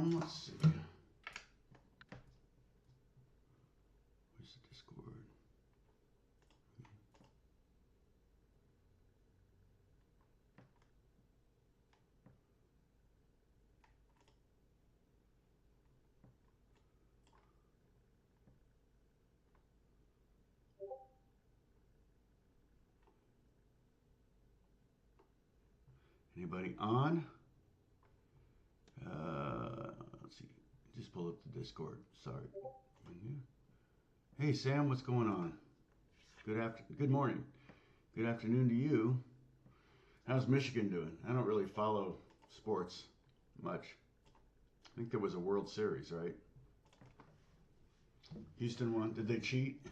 Let's see. Where's the Discord? Anybody on? Let's see. Just pull up the Discord. Sorry. Hey Sam, what's going on? Good morning. Good afternoon to you. How's Michigan doing? I don't really follow sports much. I think there was a World Series, right? Houston won. Did they cheat?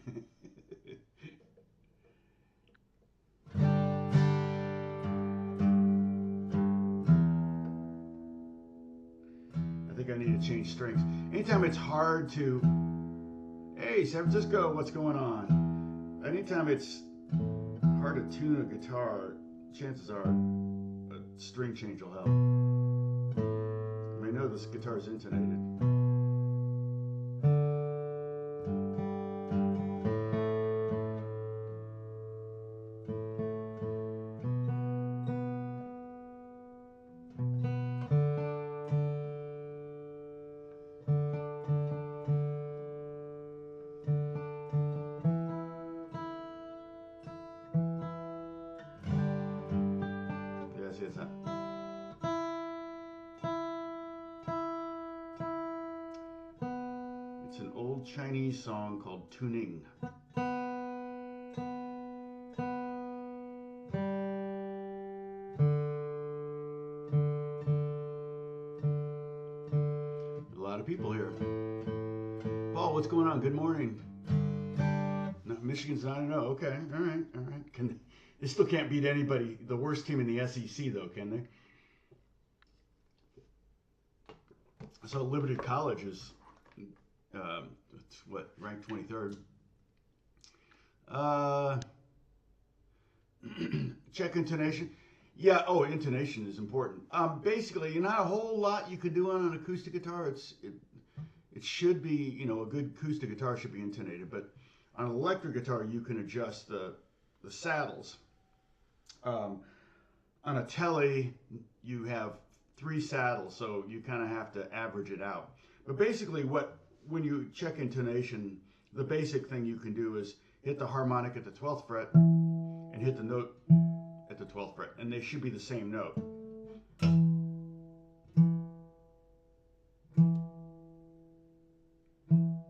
I think I need to change strings. Anytime it's hard to, hey, San Francisco, what's going on? Anytime it's hard to tune a guitar, chances are a string change will help. I know this guitar is intonated. It's an old Chinese song called Tuning. A lot of people here. Paul, what's going on? Good morning. No, Michigan's 9-0. Okay, all right. They still can't beat anybody, the worst team in the SEC, though, can they? So Liberty College is, what, ranked 23rd. Check intonation. Yeah, oh, intonation is important. Basically, not a whole lot you could do on an acoustic guitar. It should be, a good acoustic guitar should be intonated, but on an electric guitar, you can adjust the saddles. On a Tele, you have 3 saddles, so you kind of have to average it out. But basically, when you check intonation, the basic thing you can do is hit the harmonic at the 12th fret and hit the note at the 12th fret, and they should be the same note.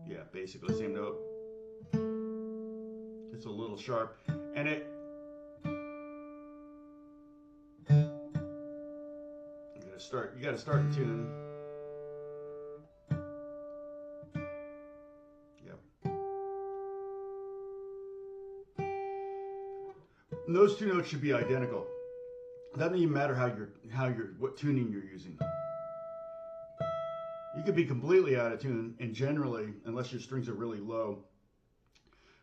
Yeah, basically same note. It's a little sharp, and you gotta start in tune. Yep. And those 2 notes should be identical. It doesn't even matter what tuning you're using. You could be completely out of tune, and generally, unless your strings are really low,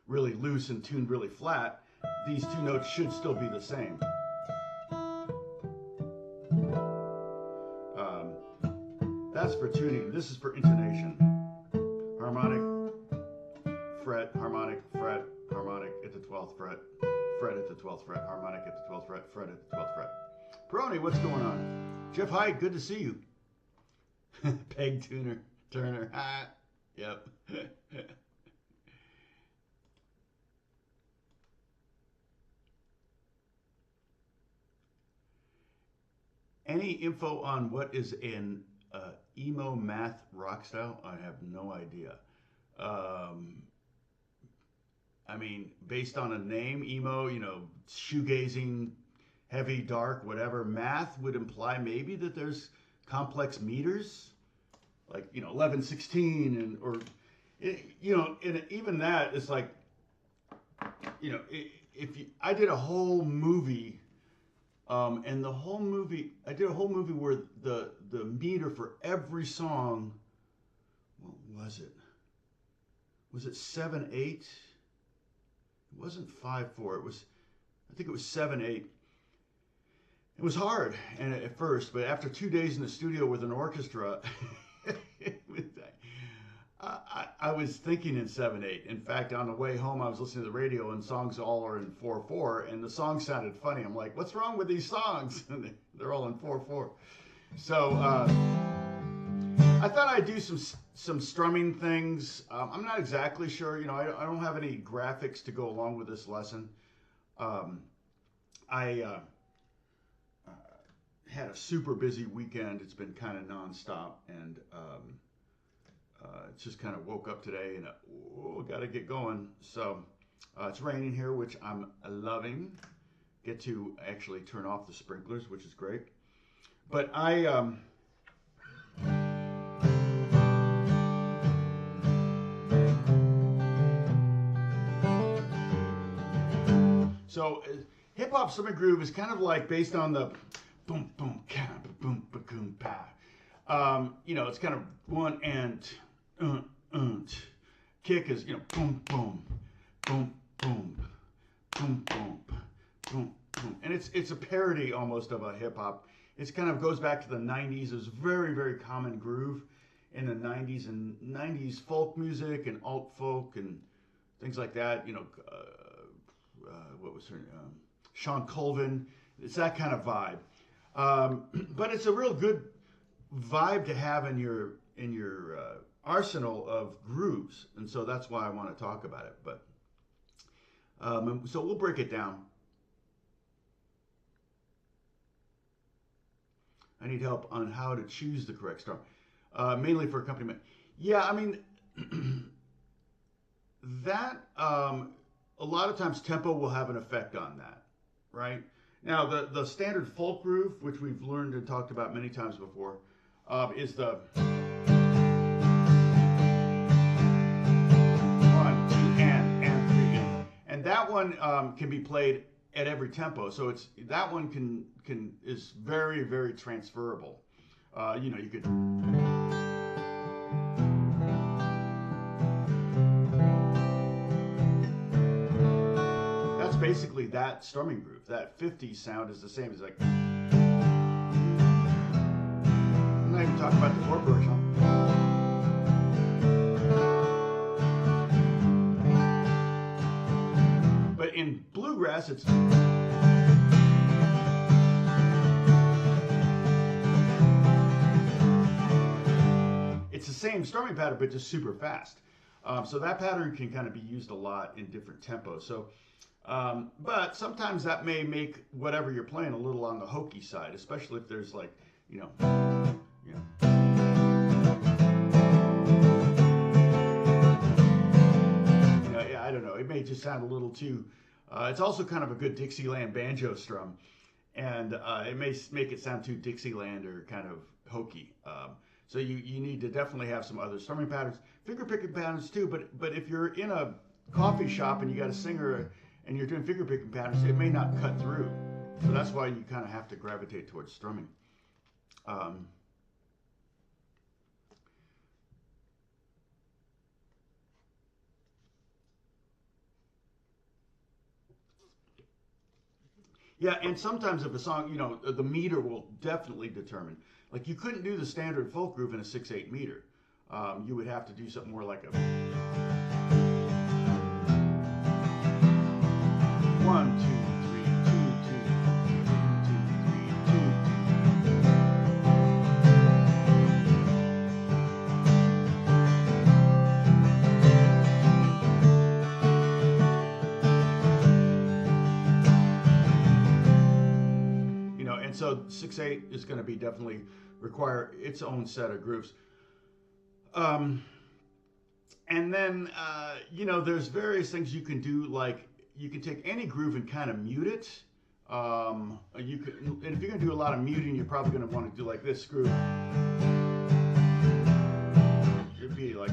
really loose and tuned really flat, these 2 notes should still be the same. That's for tuning. This is for intonation. Harmonic, fret, harmonic, fret, harmonic at the 12th fret, fret at the 12th fret, harmonic at the 12th fret, fret at the 12th fret. Peroni, what's going on? Jeff Hyde, good to see you. Peg tuner, Turner. Yep. Any info on what is an emo math rock style? I have no idea. I mean, based on a name, emo, shoegazing, heavy, dark, whatever. Math would imply maybe that there's complex meters, like 11, 16, and even that is like, I did a whole movie. And the whole movie, I did a whole movie where the meter for every song, what was it? Was it 7/8? It wasn't 5/4. I think it was 7/8. It was hard at first, but after 2 days in the studio with an orchestra, I was thinking in 7/8. In fact, on the way home, I was listening to the radio, and songs all are in 4/4, and the song sounded funny. I'm like, "What's wrong with these songs?" And they're all in 4/4. So I thought I'd do some strumming things. I'm not exactly sure. I don't have any graphics to go along with this lesson. I had a super busy weekend. It's been kind of nonstop, and it's just kind of woke up today and got to get going. So it's raining here, which I'm loving. Get to actually turn off the sprinklers, which is great. But so hip hop strumming groove is kind of like based on the boom boom ka boom boom pa. It's kind of one and kick is boom boom boom boom boom boom boom boom, and it's a parody almost of a hip hop. It kind of goes back to the 90s. It was very, very common groove in the 90s, and 90s folk music and alt folk and things like that. What was her name? Sean Colvin. It's that kind of vibe. But it's a real good vibe to have in your arsenal of grooves, and so that's why I want to talk about it. But so we'll break it down. I need help on how to choose the correct strum, mainly for accompaniment. Yeah, I mean that a lot of times tempo will have an effect on that, right? Now the standard folk groove, which we've learned and talked about many times before, is the 1, 2 and 3 and that one can be played at every tempo, so that one is very, very transferable. You could. That's basically that strumming groove. That 50s sound is the same as like. I'm not even talking about the chord version. But in bluegrass, it's. It's the same strumming pattern, but just super fast. So that pattern can kind of be used a lot in different tempos. So, but sometimes that may make whatever you're playing a little on the hokey side, especially if there's like, yeah, I don't know. It may just sound a little too. It's also kind of a good Dixieland banjo strum, and it may make it sound too Dixieland or kind of hokey. So you need to definitely have some other strumming patterns, finger picking patterns too. But if you're in a coffee shop and you got a singer and you're doing finger picking patterns, it may not cut through. So that's why you kind of have to gravitate towards strumming. Yeah, and sometimes if a song, the meter will definitely determine. Like you couldn't do the standard folk groove in a 6/8 meter. You would have to do something more like a 1, 2, 3, 2, 2, 2, 2. And so 6/8 is going to be definitely require its own set of grooves. And then, there's various things you can do, like you can take any groove and kind of mute it. And if you're going to do a lot of muting, you're probably going to want to do like this groove. It'd be like.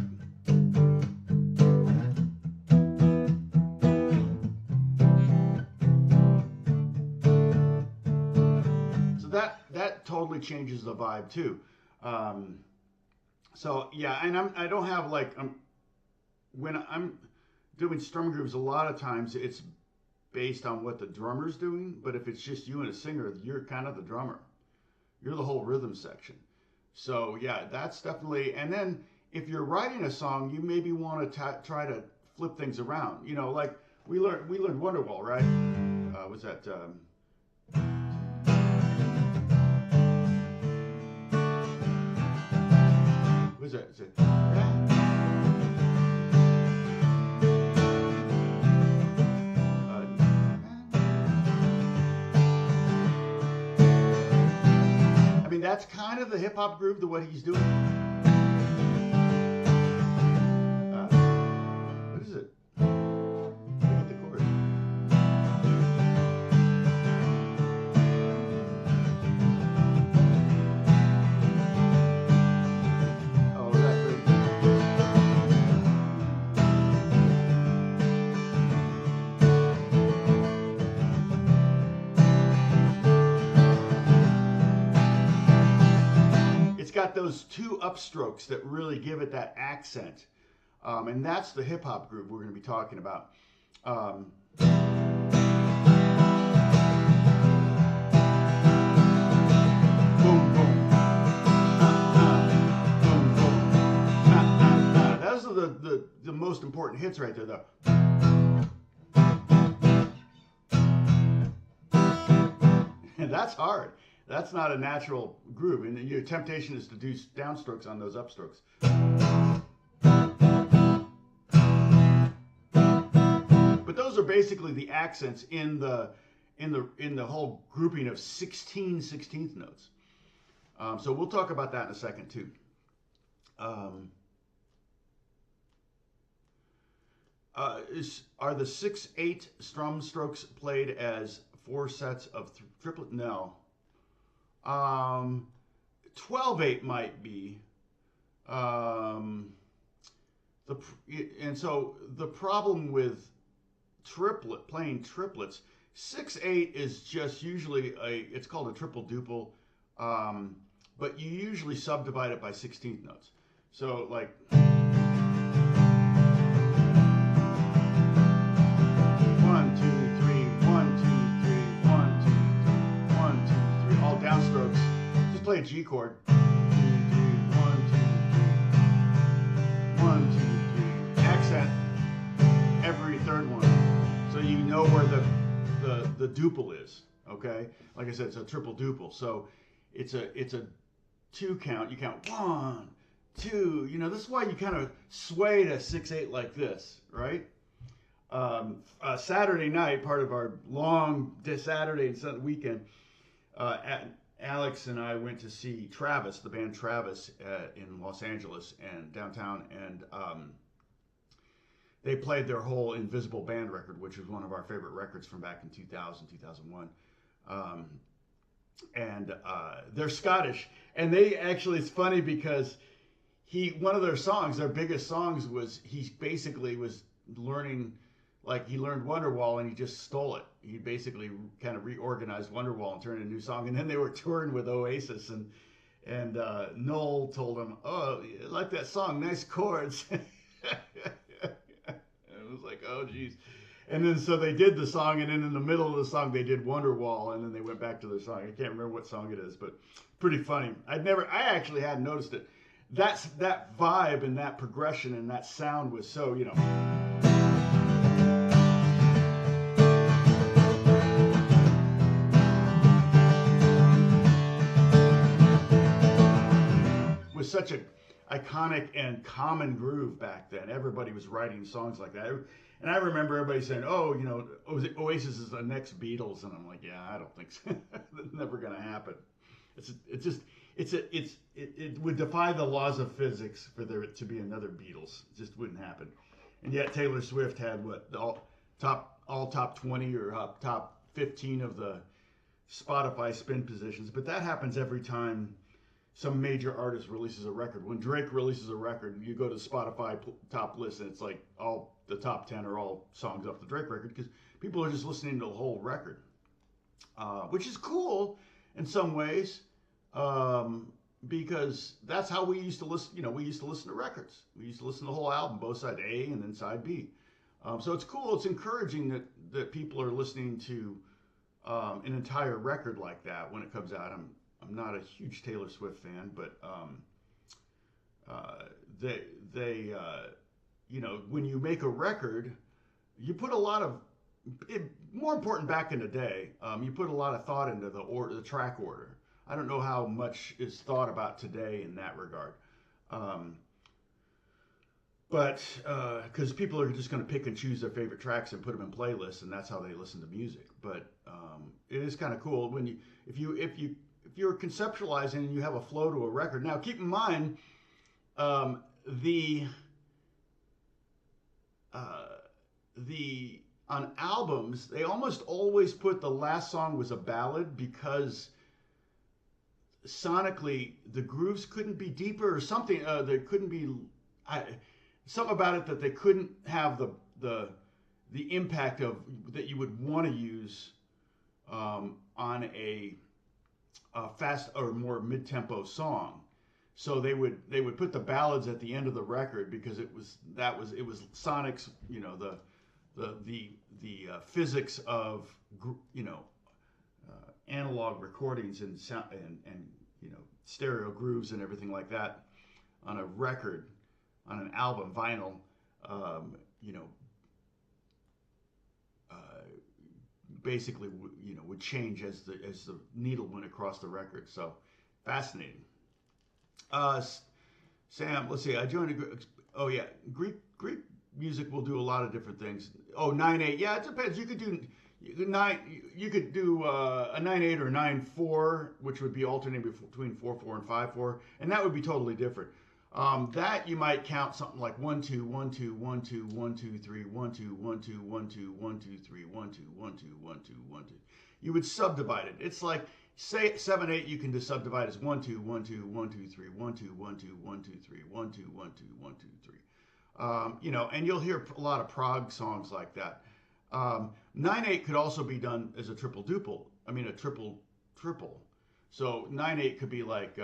That totally changes the vibe too. So yeah, and I don't have like when I'm doing strum grooves, a lot of times it's based on what the drummer's doing. But if it's just you and a singer, you're kind of the drummer. You're the whole rhythm section. So yeah, that's definitely. And then if you're writing a song, you maybe want to try to flip things around. You know, like we learned Wonderwall, right? Was that? Was that? Is it? I mean, that's kind of the hip hop groove to what he's doing. What is it? Look at the chord. Oh, that's pretty good. It's got those two upstrokes that really give it that accent. And that's the hip hop groove we're going to be talking about. Boom, boom. Boom, boom. Those are the most important hits right there, though. And that's hard. That's not a natural groove. And your temptation is to do downstrokes on those upstrokes. But those are basically the accents in the whole grouping of 16 16th notes. So we'll talk about that in a second too. Are the 6/8 strum strokes played as 4 sets of triplet? No. 12/8 might be. And so the problem with playing triplets, 6/8 is just usually it's called a triple duple, but you usually subdivide it by 16th notes. So like. 1 2 3 1 2 3 1 2 3 1 2 3 all downstrokes. Just play a G chord. 2 3 1 2 3 1 2 3 accent every third one, so you know where the duple is. Okay, like I said, it's a triple duple, so it's a 2 count. You count 1 2. You know, this is why you kind of sway to 6/8 like this, right? Saturday night, part of our long Saturday and Sunday weekend, Alex and I went to see Travis, the band Travis, in Los Angeles and downtown, and they played their whole Invisible Band record, which was one of our favorite records from back in 2000, 2001. And they're Scottish, and they actually, it's funny because one of their songs, their biggest songs, was he basically was learning. Like, he learned Wonderwall and he just stole it. He basically kind of reorganized Wonderwall and turned it into a new song. And then they were touring with Oasis, and Noel told him, "Oh, I like that song, nice chords." And it was like, oh, geez. And then so they did the song, and then in the middle of the song they did Wonderwall, and then they went back to their song. I can't remember what song it is, but pretty funny. I actually hadn't noticed it. That vibe and that progression and that sound was so, you know. Was such a iconic and common groove back then. Everybody was writing songs like that, and I remember everybody saying, "Oh, you know, Oasis is the next Beatles," and I'm like, "Yeah, I don't think so. That's never going to happen. It would defy the laws of physics for there to be another Beatles. It just wouldn't happen." And yet Taylor Swift had what, all top 20 or top 15 of the Spotify spin positions, but that happens every time some major artist releases a record. When Drake releases a record, you go to the Spotify top list, and it's like all the top 10 are all songs off the Drake record, because people are just listening to the whole record, which is cool in some ways, because that's how we used to listen. You know, we used to listen to records. We used to listen to the whole album, both side A and then side B. So it's cool. It's encouraging that people are listening to an entire record like that when it comes out. I'm not a huge Taylor Swift fan, but they you know, when you make a record, you put a lot of more important back in the day. You put a lot of thought into the track order. I don't know how much is thought about today in that regard. But because people are just going to pick and choose their favorite tracks and put them in playlists, and that's how they listen to music. But it is kind of cool when if you're conceptualizing and you have a flow to a record. Now, keep in mind the on albums they almost always put the last song was a ballad because sonically the grooves couldn't be deeper or something. There couldn't be. Something about it that they couldn't have the impact of that you would want to use on a fast or more mid-tempo song. So they would put the ballads at the end of the record because it was sonics, you know, the physics of, you know, analog recordings and sound and you know, stereo grooves and everything like that on a record. On an album, vinyl, you know, basically, you know, would change as the needle went across the record. So, fascinating. Sam, let's see. I joined a. Oh yeah, Greek music will do a lot of different things. Oh, 9/8. Yeah, it depends. You could do You could do a 9/8 or 9/4, which would be alternating between 4/4 and 5/4, and that would be totally different. That you might count something like 1 2 1 2 1 2 1 2 3 1 2 1 2 1 2 1 2 3 1 2 1 2 1 2 1 2. You would subdivide it. It's like say 7/8 you can just subdivide as 1 2 1 2 1 2 3 1 2 1 2 1 2 3 1 2 1 2 1 2 3. You know, and you'll hear a lot of prog songs like that. 9/8 could also be done as a triple duple. I mean a triple. So 9/8 could be like.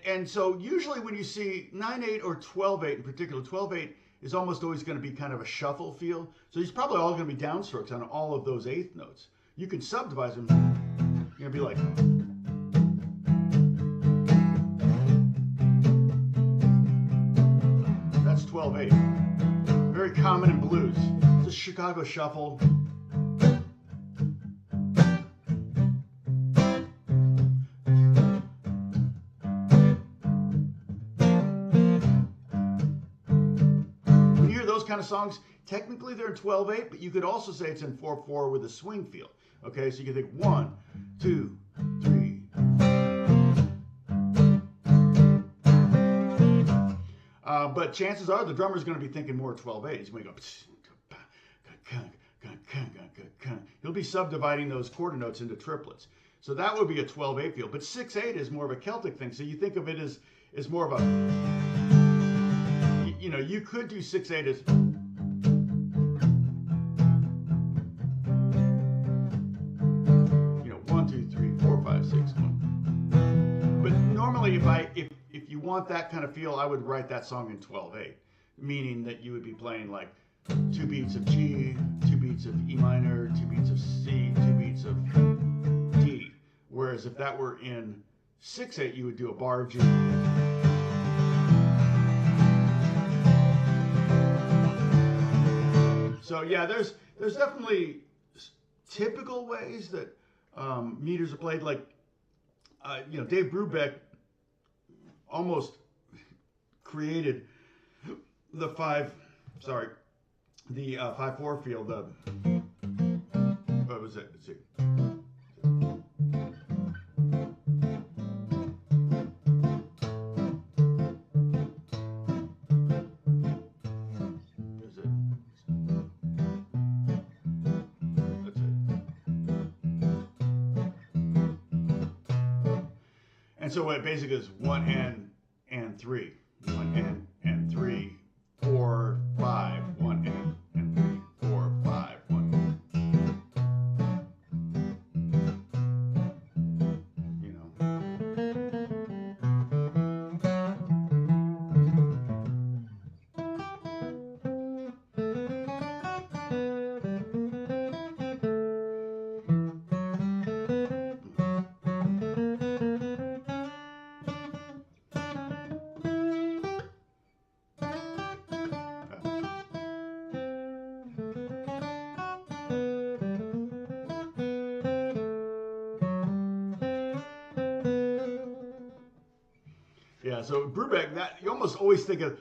And so usually when you see 9/8 or 12/8 in particular, 12/8 is almost always going to be kind of a shuffle feel. So he's probably all going to be downstrokes on all of those eighth notes. You can subdivide them. You're going to be like. That's 12/8. Very common in blues. It's a Chicago shuffle. Kind of songs, technically they're in 12/8, but you could also say it's in 4/4 with a swing feel. Okay, so you can think 1 2 3. But chances are the drummer's going to be thinking more 12/8. He's going to go. He'll be subdividing those quarter notes into triplets. So that would be a 12/8 feel. But 6/8 is more of a Celtic thing. So you think of it as more of a. You know, you could do 6/8 as. You know, 1 2 3 4 5 6 1. But normally, if you want that kind of feel, I would write that song in 12/8, meaning that you would be playing like 2 beats of G, 2 beats of E minor, 2 beats of C, 2 beats of D. Whereas if that were in 6/8, you would do a bar of G. So yeah, there's definitely typical ways that meters are played. Like you know, Dave Brubeck almost created the 5/4 feel. What was it? Let's see. And so what it basically is 1 and 3, 1 and 3, 4 5, 1 and 3, 4 5, 1. Yeah, so Brubeck, that you almost always think of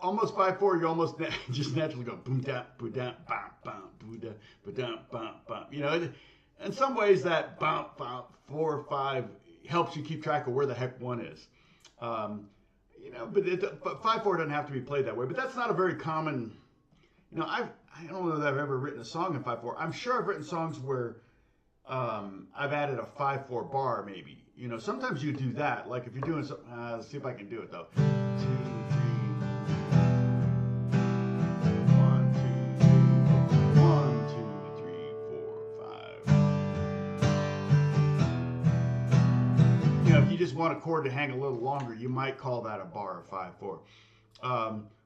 almost 5/4. You almost just naturally go boom da boom da bam bam boom da boom bam bam. You know, in some ways that bam bam 4 or 5 helps you keep track of where the heck 1 is. You know, but 5/4 doesn't have to be played that way. But that's not a very common. You know, I don't know that I've ever written a song in 5/4. I'm sure I've written songs where I've added a 5/4 bar maybe. You know, sometimes you do that. Like if you're doing something, let's see if I can do it though. 2, 3, 1, 2, 1, 2, 3, 4, 5. You know, if you just want a chord to hang a little longer, you might call that a bar of 5/4.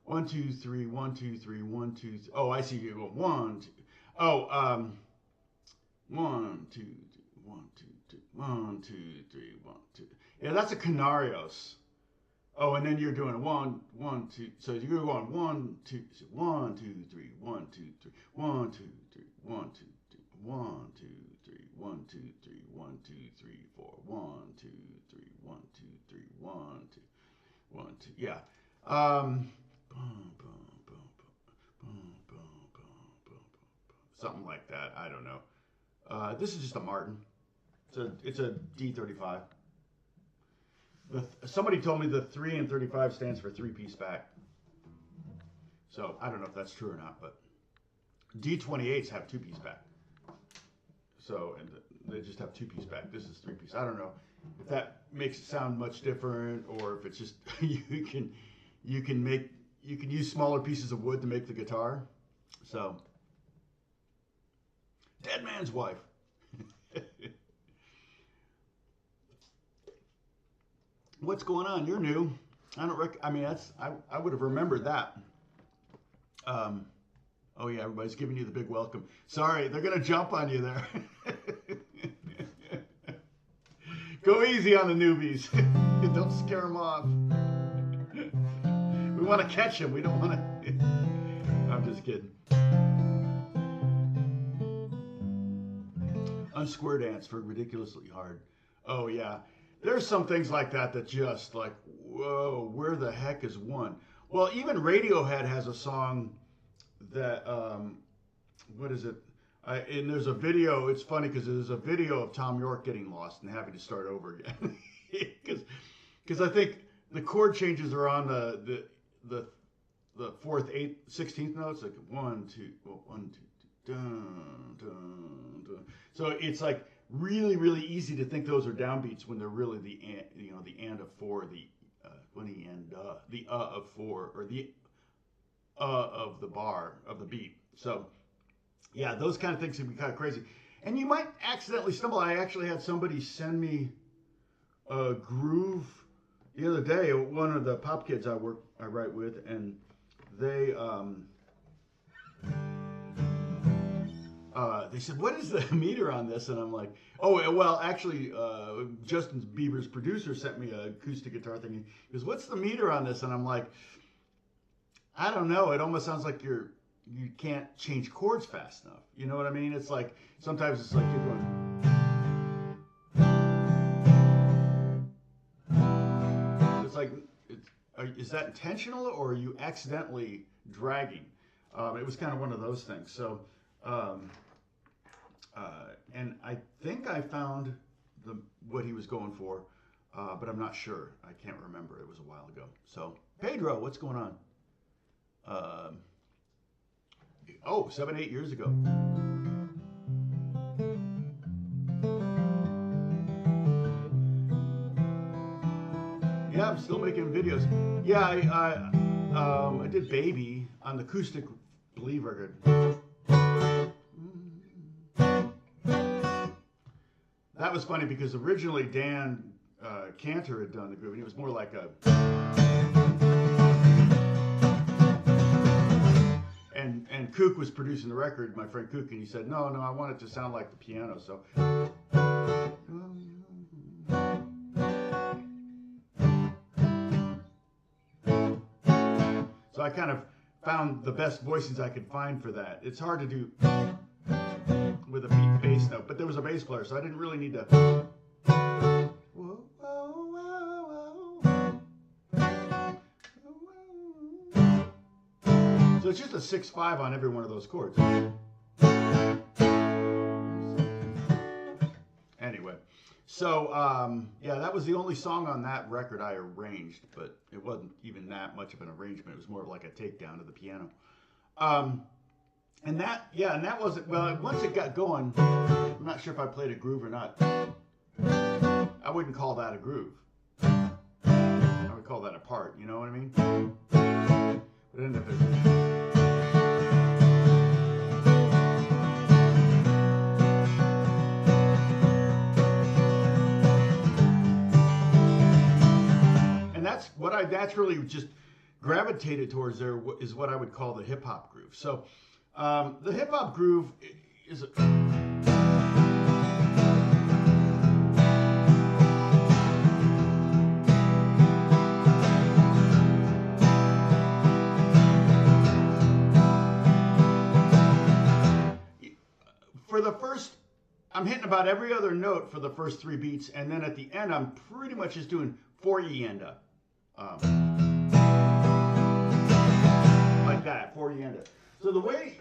1, 2, 3, 1, 2, 3, 1, 2, 3. Oh, I see you go 1, 2. Oh, 1, 2, 3, 1, 2, 2, 1, 2, 3, 1, 2. Yeah, that's a canarios. Oh, and then you're doing 1, 1, 2. So you're going 1, 2, 1, 2, 3, 1, 2, 3, 1, 2, 3, 1, 2, 3, 1, 2, 3, 1, 2, 3, 1, 2, 3, 4, 1, 2, 3, 1, 2, 3, 1, 2, 1, 2. Yeah. Something like that. I don't know. This is just a Martin. It's a D35. Somebody told me the 3 and 35 stands for 3-piece back. So I don't know if that's true or not, but D28s have 2-piece back. So and they just have 2-piece back. This is 3-piece. I don't know if that makes it sound much different, or if it's just you can use smaller pieces of wood to make the guitar. So Dead Man's Wife. What's going on? You're new. I mean, I would have remembered that. Oh yeah, everybody's giving you the big welcome. Sorry, they're gonna jump on you there. Go easy on the newbies. Don't scare them off. We want to catch them. We don't want to. I'm just kidding. Unsquare dance for ridiculously hard. Oh yeah. There's some things like that just like, whoa, where the heck is 1? Well, even Radiohead has a song that, what is it? And there's a video, it's funny because there's a video of Tom York getting lost and having to start over again. Because I think the chord changes are on the 4th, 8th, 16th notes, like 1, 2, 1, 2, dun, dun, dun. So it's like, really, really easy to think those are downbeats when they're really the and of 4, the of 4, or the of the bar of the beat. So yeah, those kind of things can be kind of crazy, and you might accidentally stumble. I actually had somebody send me a groove the other day. One of the pop kids I write with, and they said, what is the meter on this? And I'm like, oh, well, actually, Justin Bieber's producer sent me an acoustic guitar thing. He goes, what's the meter on this? And I'm like, I don't know. It almost sounds like you can't change chords fast enough. You know what I mean? It's like, sometimes it's like you're going. It's like, is that intentional, or are you accidentally dragging? It was kind of one of those things. So, and I think I found what he was going for, but I'm not sure. I can't remember. It was a while ago. So, Pedro, what's going on? 7-8 years ago. Yeah, I'm still making videos. Yeah, I did Baby on the acoustic Believe record. That was funny because originally Dan Cantor had done the groove, and it was more like a. And Kook was producing the record, my friend Kook, and he said, no, I want it to sound like the piano, so. So I kind of found the best voices I could find for that. It's hard to do with a beat bass note, but there was a bass player, so I didn't really need to. So it's just a 6/5 on every one of those chords. Anyway, so yeah, that was the only song on that record I arranged, but it wasn't even that much of an arrangement. It was more of like a takedown of the piano. And that, yeah, and that wasn't, well, once it got going, I'm not sure if I played a groove or not. I wouldn't call that a groove. I would call that a part, you know what I mean? But it ended up and that's really just gravitated towards there is what I would call the hip hop groove. So the hip hop groove is for the first, I'm hitting about every other note for the first 3 beats, and then at the end I'm pretty much just doing 4E enda. Like that, 4E enda. So the way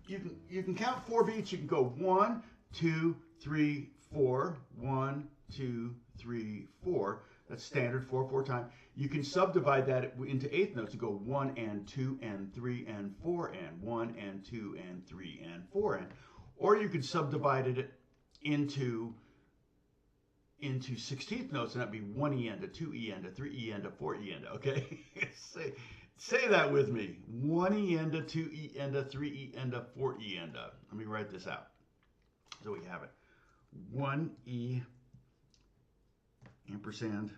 you can count 4 beats, you can go 1, 2, 3, 4, 1, 2, 3, 4. That's standard 4/4 time. You can subdivide that into 8th notes. You go 1 and 2 and 3 and 4 and 1 and 2 and 3 and 4 and. Or you could subdivide it into 16th notes, and that'd be 1E enda, 2E enda, 3E enda, 4E enda. Okay, say that with me: 1E enda, 2E enda, 3E enda, 4E enda. Let me write this out so we have it. 1E ampersand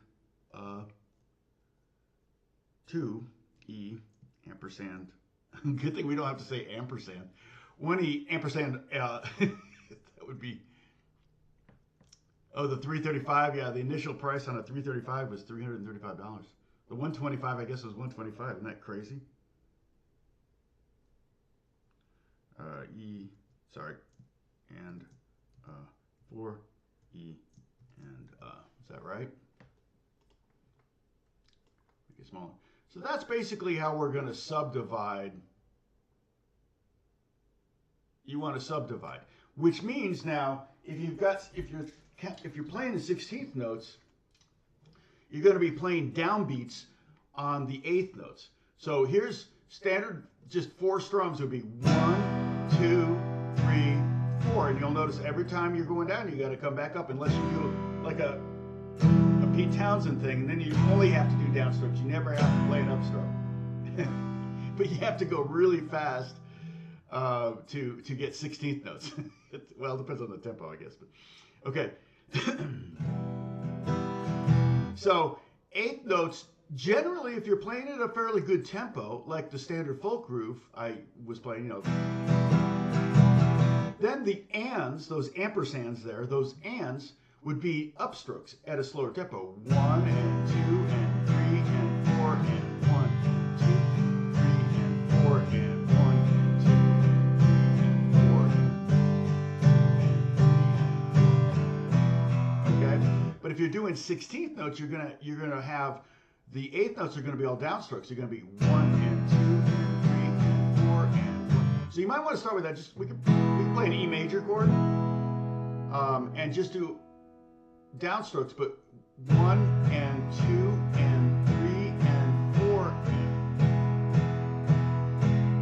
2E ampersand. Good thing we don't have to say ampersand. 1E ampersand, that would be, oh, the 335, yeah, the initial price on a 335 was $335. The 125, I guess, was 125. Isn't that crazy? E, sorry, and 4E, and is that right? Make it smaller. So that's basically how we're going to subdivide. You want to subdivide, which means now if you're playing the 16th notes, you're going to be playing downbeats on the 8th notes. So here's standard, just 4 strums would be 1, 2, 3, 4, and you'll notice every time you're going down, you got to come back up, unless you do like a Pete Townsend thing, and then you only have to do downstrokes. You never have to play an upstroke, but you have to go really fast to get 16th notes. Well, it depends on the tempo, I guess. But okay. So 8th notes, generally, if you're playing at a fairly good tempo, like the standard folk groove I was playing, you know, then the ands, those ampersands there, those ands would be upstrokes at a slower tempo. 1 and 2 and 3 and 4 and 1, 2, 3 and 4 and 1 and 2 and 3 and 4 and 3 and 4. Okay? But if you're doing 16th notes, you're gonna have the 8th notes are gonna be all downstrokes. They're gonna be 1 and 2 and 3 and 4 and 1. So you might want to start with that. Just we can play an E major chord and just do downstrokes, but 1 and 2 and 3 and 4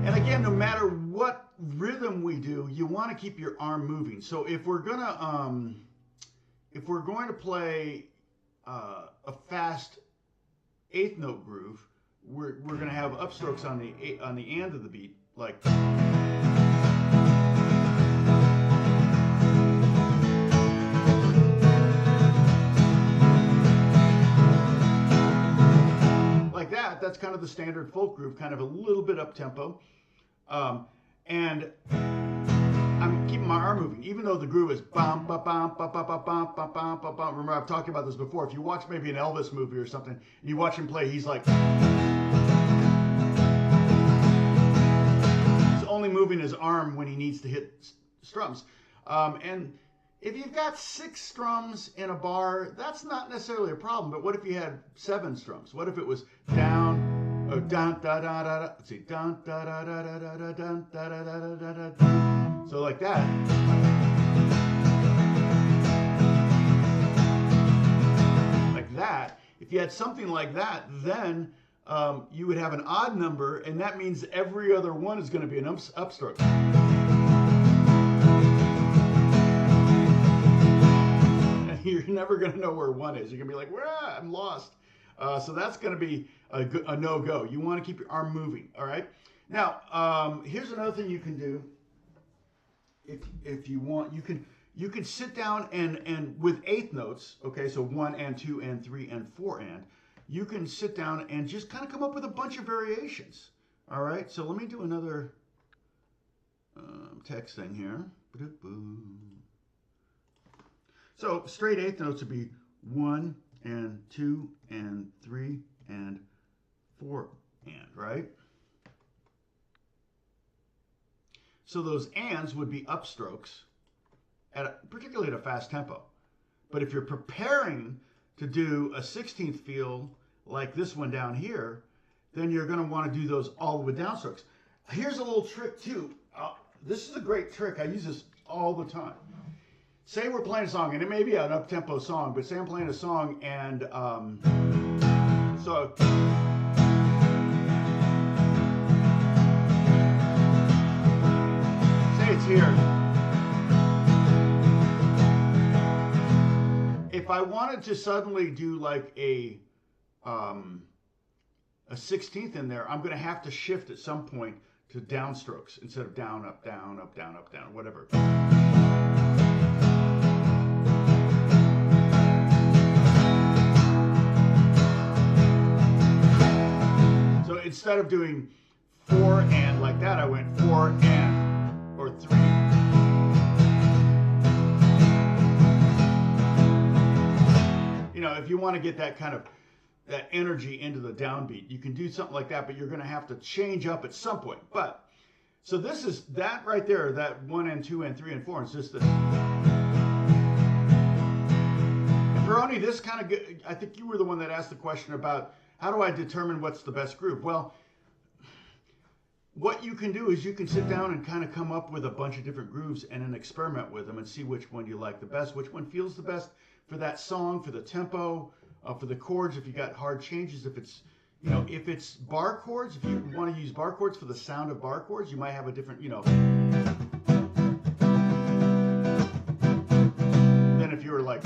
and again, no matter what rhythm we do, you want to keep your arm moving. So if we're going to play a fast 8th note groove, we're going to have upstrokes on the and of the beat, like that. That's kind of the standard folk groove, kind of a little bit up tempo, and I'm keeping my arm moving, even though the groove is bum ba bum ba ba ba bum ba bum ba bum. Remember, I've talked about this before. If you watch maybe an Elvis movie or something, and you watch him play, he's like, he's only moving his arm when he needs to hit strums, and if you've got 6 strums in a bar, that's not necessarily a problem. But what if you had 7 strums? What if it was down, Oh, dun da da da da. Let's see, dun da da da da da da dun da da da da da da. So like that. Like that. If you had something like that, then you would have an odd number, and that means every other one is going to be an upstroke. And you're never going to know where one is. You're going to be like, "Where? I'm lost." So that's going to be a no-go. You want to keep your arm moving, all right? Now, here's another thing you can do. If you want, you can sit down and with eighth notes, okay, so 1 and 2 and 3 and 4 and, you can sit down and just kind of come up with a bunch of variations, all right? So let me do another text thing here. So straight eighth notes would be 1 and 2 and 3 and 4 and, right? So those ands would be upstrokes, particularly at a fast tempo. But if you're preparing to do a 16th feel like this one down here, then you're going to want to do those all the way downstrokes. Here's a little trick too. This is a great trick. I use this all the time. Say we're playing a song, and it may be an up-tempo song, but say I'm playing a song and so say it's here. If I wanted to suddenly do like a 16th in there, I'm going to have to shift at some point to downstrokes instead of down, up, down, up, down, up, down, whatever. So instead of doing 4 and like that, I went 4 and or 3. You know, if you want to get that kind of that energy into the downbeat, you can do something like that, but you're going to have to change up at some point. But so this is that right there, that 1 and 2 and 3 and 4. It's just this. And Peroni, this kind of, I think you were the one that asked the question about how do I determine what's the best groove? Well, what you can do is you can sit down and kind of come up with a bunch of different grooves and then experiment with them and see which one you like the best, which one feels the best for that song, for the tempo, for the chords. If you got hard changes, if it's, you know, if it's bar chords, if you want to use bar chords for the sound of bar chords, you might have a different, you know, than if you were like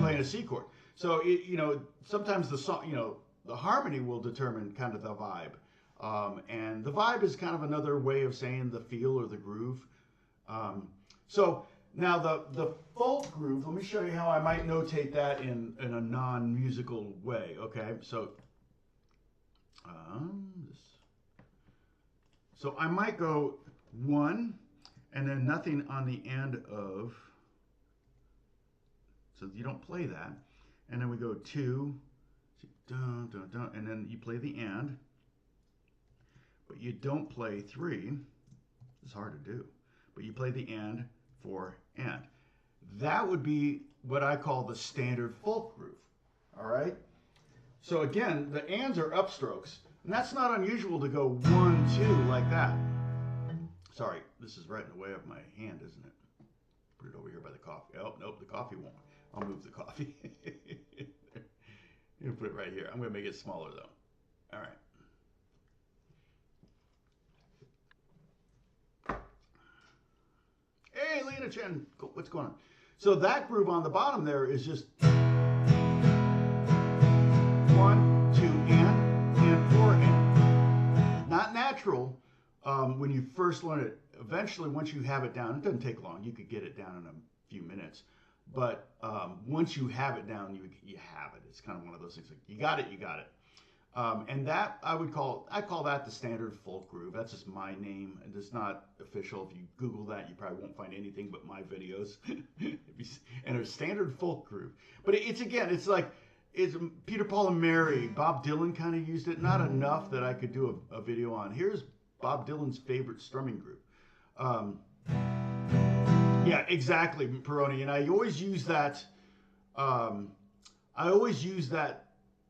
playing a C chord. So, you know, sometimes the song, you know, the harmony will determine kind of the vibe. And the vibe is kind of another way of saying the feel or the groove. So now the folk groove, let me show you how I might notate that in a non-musical way, okay? So, so I might go 1 and then nothing on the end of, so you don't play that. And then we go 2, dun, dun, dun, and then you play the and. But you don't play 3. It's hard to do. But you play the and, 4, and. That would be what I call the standard folk groove. All right? So again, the ands are upstrokes. And that's not unusual to go 1, 2 like that. Sorry, this is right in the way of my hand, isn't it? Put it over here by the coffee. Oh, nope, the coffee won't. I'll move the coffee. I'm going to put it right here. I'm going to make it smaller, though. All right. Hey, Lena Chen, what's going on? So that groove on the bottom there is just 1, 2, and 4, and. Not natural when you first learn it. Eventually, once you have it down, it doesn't take long. You could get it down in a few minutes. But once you have it down, you have it. It's kind of one of those things like, you got it, you got it. And that I call that the standard folk groove. That's just my name. It's not official. If you Google that, you probably won't find anything but my videos. And a standard folk groove. But it's like it's Peter, Paul, and Mary. Bob Dylan kind of used it. Not enough that I could do a video on. Here's Bob Dylan's favorite strumming groove. Yeah, exactly, Peroni. And I always use that.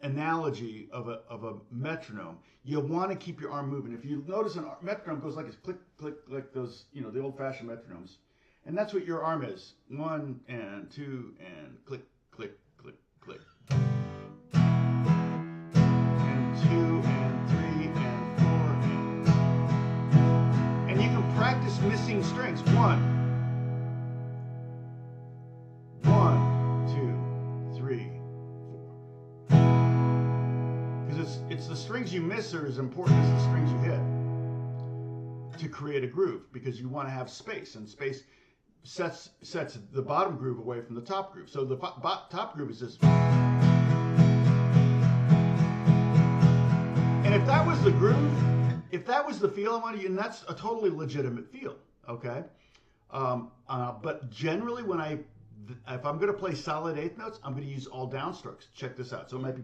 analogy of a metronome, you want to keep your arm moving. If you notice, a metronome goes like this, click, click, like those, you know, the old-fashioned metronomes. And that's what your arm is. 1 and 2 and click, click, click, click. And 2 and 3 and 4 and you can practice missing strings. 1, 2, 3, 4. Because it's the strings you miss are as important as the strings you hit to create a groove, because you want to have space, and space sets the bottom groove away from the top groove. So the top groove is just, and if that was the groove, if that was the feel I wanted, and that's a totally legitimate feel, okay? But generally, if I'm going to play solid eighth notes, I'm going to use all downstrokes. Check this out. So it might be,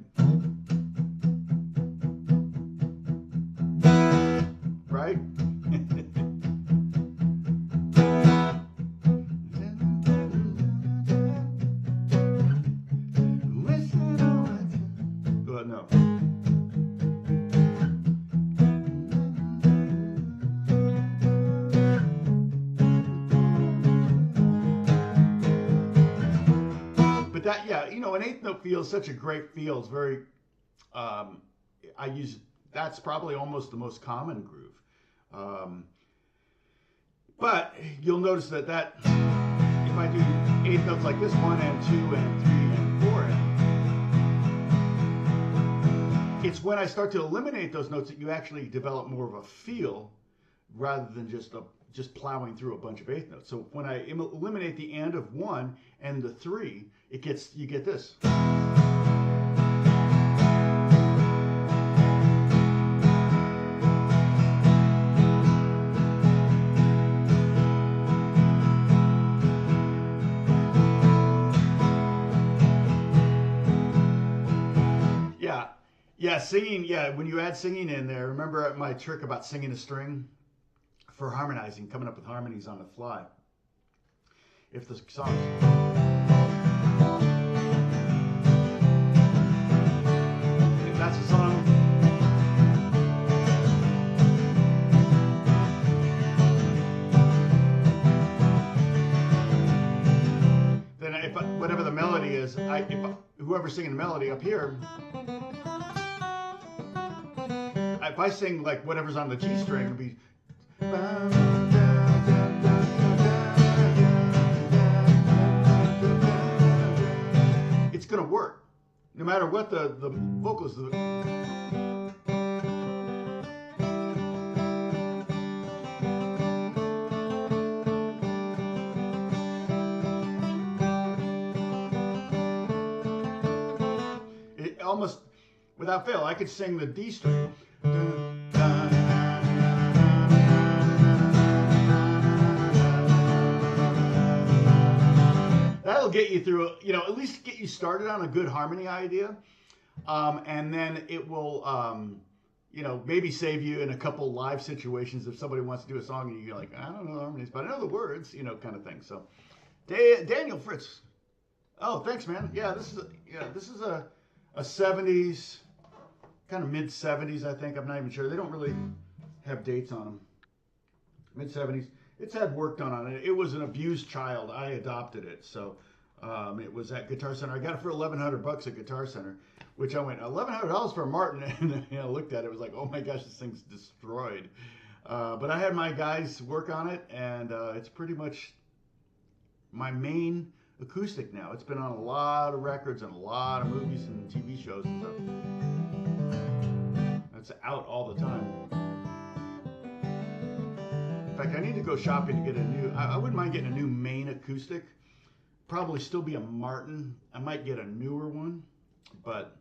right? No. But that, yeah, you know, an eighth note feel is such a great feel. It's very, that's probably almost the most common groove. But you'll notice that if I do eighth notes like this, 1 and 2 and 3 and 4 and, it's when I start to eliminate those notes that you actually develop more of a feel, rather than just plowing through a bunch of eighth notes. So when I eliminate the and of 1 and the 3, you get this. Yeah, singing, when you add singing in there, remember my trick about singing a string for harmonizing, coming up with harmonies on the fly. If the song, if that's a song, then whatever the melody is, whoever's singing the melody up here, if I sing like whatever's on the G string, it'll be, it's gonna work, no matter what the vocals. It almost, without fail, I could sing the D string. That'll get you through, you know, at least get you started on a good harmony idea. And then it will, you know, maybe save you in a couple live situations if somebody wants to do a song and you're like, I don't know the harmonies, but I know the words, you know, kind of thing. So, Daniel Fritz. Oh, thanks, man. Yeah, this is a 70s, kind of mid 70s, I think. I'm not even sure. They don't really have dates on them. Mid 70s. It's had work done on it. It was an abused child. I adopted it. So it was at Guitar Center. I got it for $1,100 at Guitar Center, which I went, $1,100 for a Martin. And I looked at it. It was like, oh my gosh, this thing's destroyed. But I had my guys work on it, and it's pretty much my main acoustic now. It's been on a lot of records and a lot of movies and TV shows and stuff. It's out all the time. In fact, I need to go shopping to get a new, I wouldn't mind getting a new main acoustic. Probably still be a Martin. I might get a newer one, but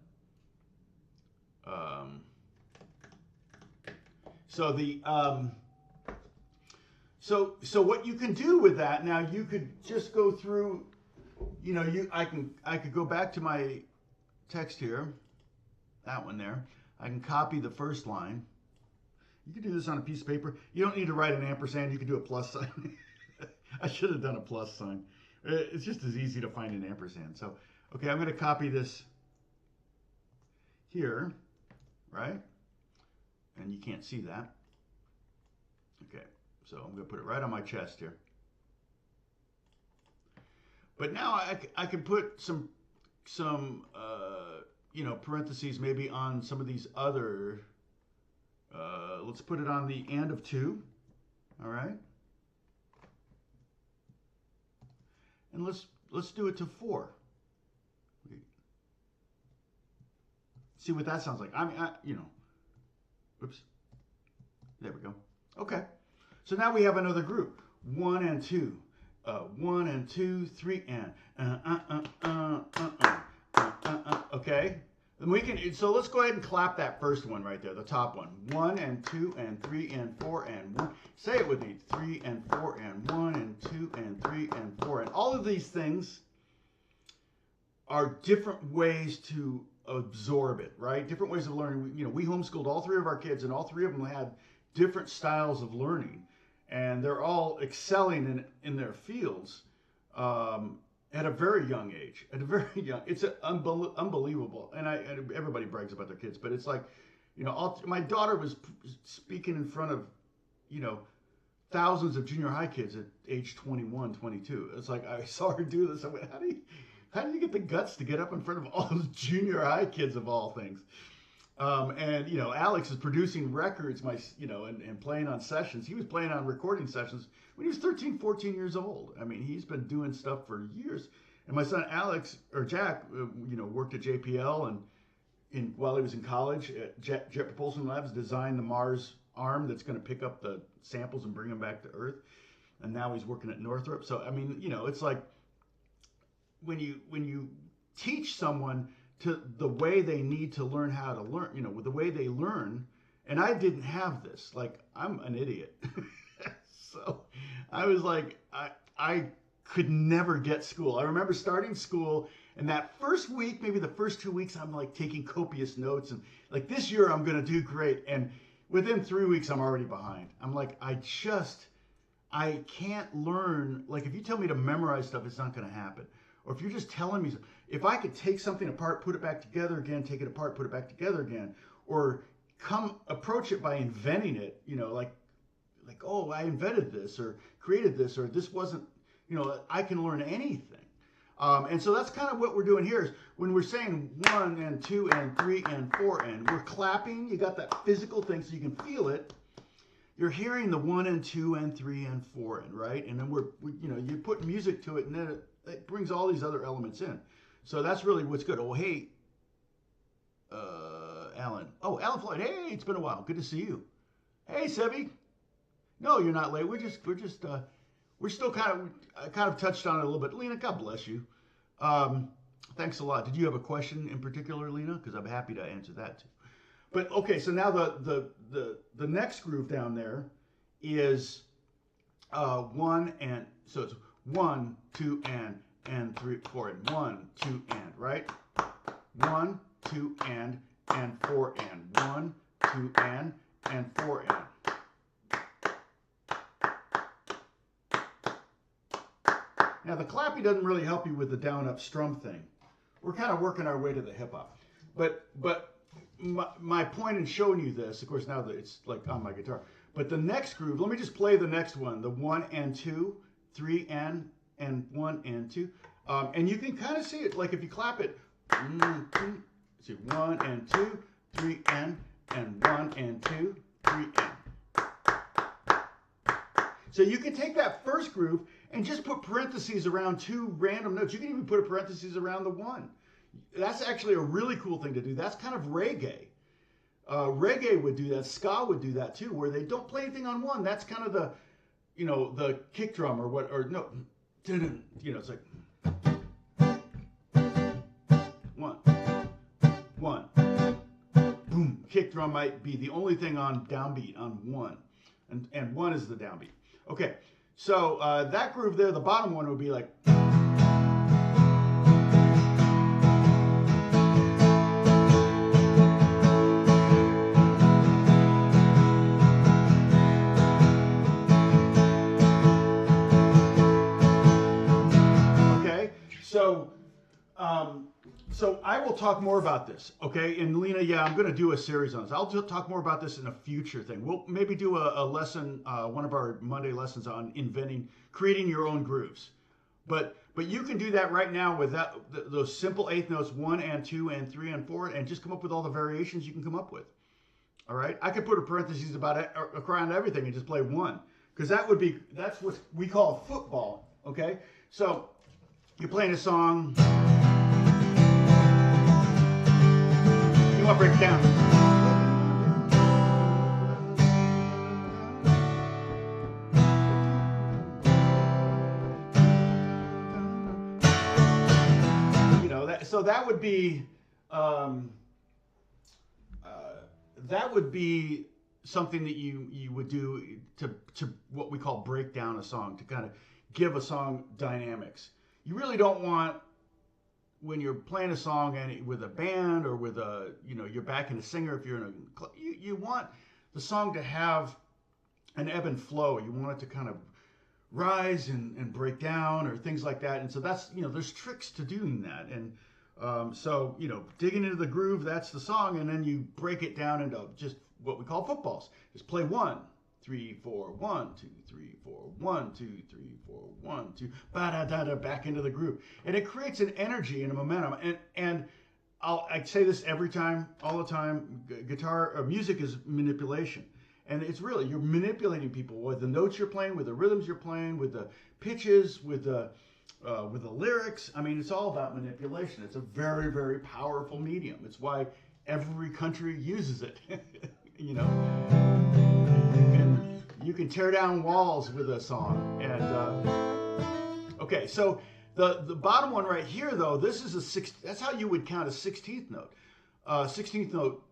so what you can do with that now, you could just go through, you know, I could go back to my text here, that one there. I can copy the first line. You can do this on a piece of paper. You don't need to write an ampersand. You can do a plus sign. I should have done a plus sign. It's just as easy to find an ampersand. So, okay, I'm going to copy this here, right? And you can't see that. Okay, so I'm going to put it right on my chest here. But now I can put some you know, parentheses maybe on some of these other. Let's put it on the and of 2. All right. And let's do it to 4. See what that sounds like. I mean, you know, oops. There we go. Okay. So now we have another group. 1 and 2. 1 and 2, 3 and. Okay. And we can. So let's go ahead and clap that first one right there, the top one. 1 and 2 and 3 and 4 and 1. Say it with me. 3 and 4 and 1 and 2 and 3 and 4. And all of these things are different ways to absorb it, right? Different ways of learning. You know, we homeschooled all 3 of our kids, and all 3 of them had different styles of learning, and they're all excelling in their fields at a very young age. At a very young, it's unbelievable. And everybody brags about their kids, but it's like, you know, my daughter was speaking in front of, you know, thousands of junior high kids at age 21, 22. It's like I saw her do this. I went, how do you get the guts to get up in front of all those junior high kids of all things? And, you know, Alex is producing records, you know, and playing on sessions. He was playing on recording sessions when he was 13, 14 years old. I mean, he's been doing stuff for years. And my son Jack, you know, worked at JPL and while he was in college at Jet Propulsion Labs, designed the Mars arm that's going to pick up the samples and bring them back to Earth. And now he's working at Northrop. So, I mean, you know, it's like when you teach someone to the way they need to learn how to learn, you know, with the way they learn. And I didn't have this. Like, I'm an idiot. So I was like, I could never get school. I remember starting school, and that first week, maybe the first 2 weeks, I'm like taking copious notes. And like, this year I'm going to do great. And within 3 weeks, I'm already behind. I'm like, I can't learn. Like, if you tell me to memorize stuff, it's not going to happen. Or if you're just telling me, if I could take something apart, put it back together again, take it apart, put it back together again, or approach it by inventing it, you know, like, oh, I invented this or created this, or this wasn't, you know, I can learn anything. And so that's kind of what we're doing here is when we're saying 1 and 2 and 3 and 4 and we're clapping, you got that physical thing so you can feel it. You're hearing the 1 and 2 and 3 and 4 and right, and then you know, you put music to it, and then it brings all these other elements in. So that's really what's good. Oh, hey, Alan. Oh, Alan Floyd. Hey, it's been a while. Good to see you. Hey, Sebi. No, you're not late. We're still kind of touched on it a little bit. Lena, God bless you. Thanks a lot. Did you have a question in particular, Lena? Because I'm happy to answer that too. But okay, so now the next groove down there is 1 and so it's 1, 2 and 3, 4 and 1, 2 and right. 1, 2 and 4 and 1, 2 and 4 and. Now the clappy doesn't really help you with the down up strum thing. We're kind of working our way to the hip hop. But my point in showing you this, of course, now that it's like on my guitar. But the next groove, let me just play the next one, the 1 and 2, 3 and 1 and 2. And you can kind of see it, like if you clap it, see 1 and 2, 3 and 1 and 2, 3 and. So you can take that first groove and just put parentheses around 2 random notes. You can even put a parentheses around the 1. That's actually a really cool thing to do. That's kind of reggae. Reggae would do that. Ska would do that too, where they don't play anything on 1. That's kind of the, you know, the kick drum no, you know, it's like 1, 1, boom. Kick drum might be the only thing on downbeat on 1, and 1 is the downbeat. Okay, so that groove there, the bottom one would be like. So I will talk more about this, okay? And Lena, yeah, I'm going to do a series on this. I'll talk more about this in a future thing. We'll maybe do a lesson, one of our Monday lessons on creating your own grooves. But you can do that right now with those simple eighth notes, 1 and 2 and 3 and 4, and just come up with all the variations you can come up with. All right? I could put a parentheses around everything and just play 1, because that's what we call football, okay? So you're playing a song. You want to break it down. So that would be something that you would do to what we call break down a song, to kind of give a song dynamics. You really don't want, when you're playing a song and with a band or with you're backing a singer, if you're in you want the song to have an ebb and flow. You want it to kind of rise and break down or things like that. And so that's, there's tricks to doing that. And so, digging into the groove, that's the song. And then you break it down into just what we call footballs. Just play 1, 3, 4, 1, 2, 3, 4, 1, 2, 3, 4, 1, 2, ba-da-da-da, back into the groove. And it creates an energy and a momentum. And I say this every time, all the time, music is manipulation. And it's really, you're manipulating people with the notes you're playing, with the rhythms you're playing, with the pitches, with the lyrics. I mean, it's all about manipulation. It's a very, very powerful medium. It's why every country uses it. You can tear down walls with a song. And okay, so the bottom one right here, though, this is that's how you would count a 16th note. 16th note.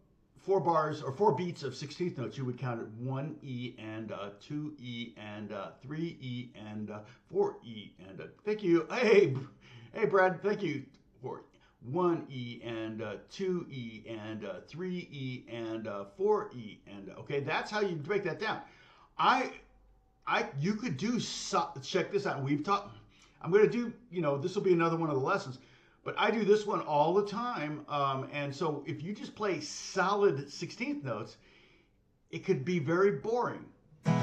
4 bars or 4 beats of 16th notes, you would count it 1 E and 2 E and 3 E and 4 E and thank you. Hey Brad, thank you for 1 E and 2 E and 3 E and 4 E and okay, that's how you break that down. You could do check this out. I'm going to do, this will be another one of the lessons. But I do this one all the time, and so if you just play solid 16th notes, it could be very boring. Like,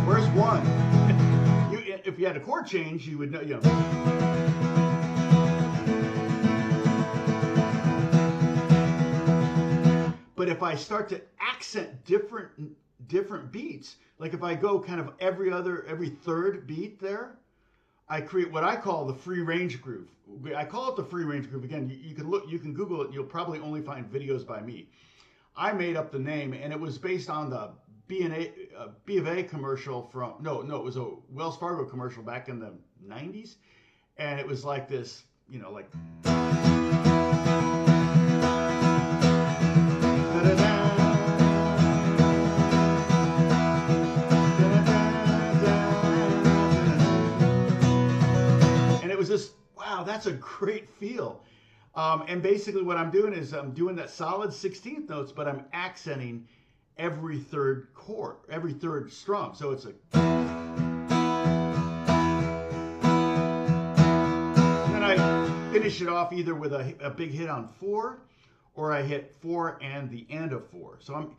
where's 1? If you had a chord change, you would know, But if I start to accent different beats, like if I go kind of every 3rd beat there, I create what I call the free range groove. I call it the free range groove. Again, you can Google it, and you'll probably only find videos by me. I made up the name, and it was based on the B of A commercial it was a Wells Fargo commercial back in the 90s, and it was like this, like. Wow, that's a great feel. And basically what I'm doing is I'm doing that solid 16th notes, but I'm accenting every 3rd chord, every 3rd strum. So it's and then I finish it off either with a big hit on 4, or I hit 4 and the end of 4. So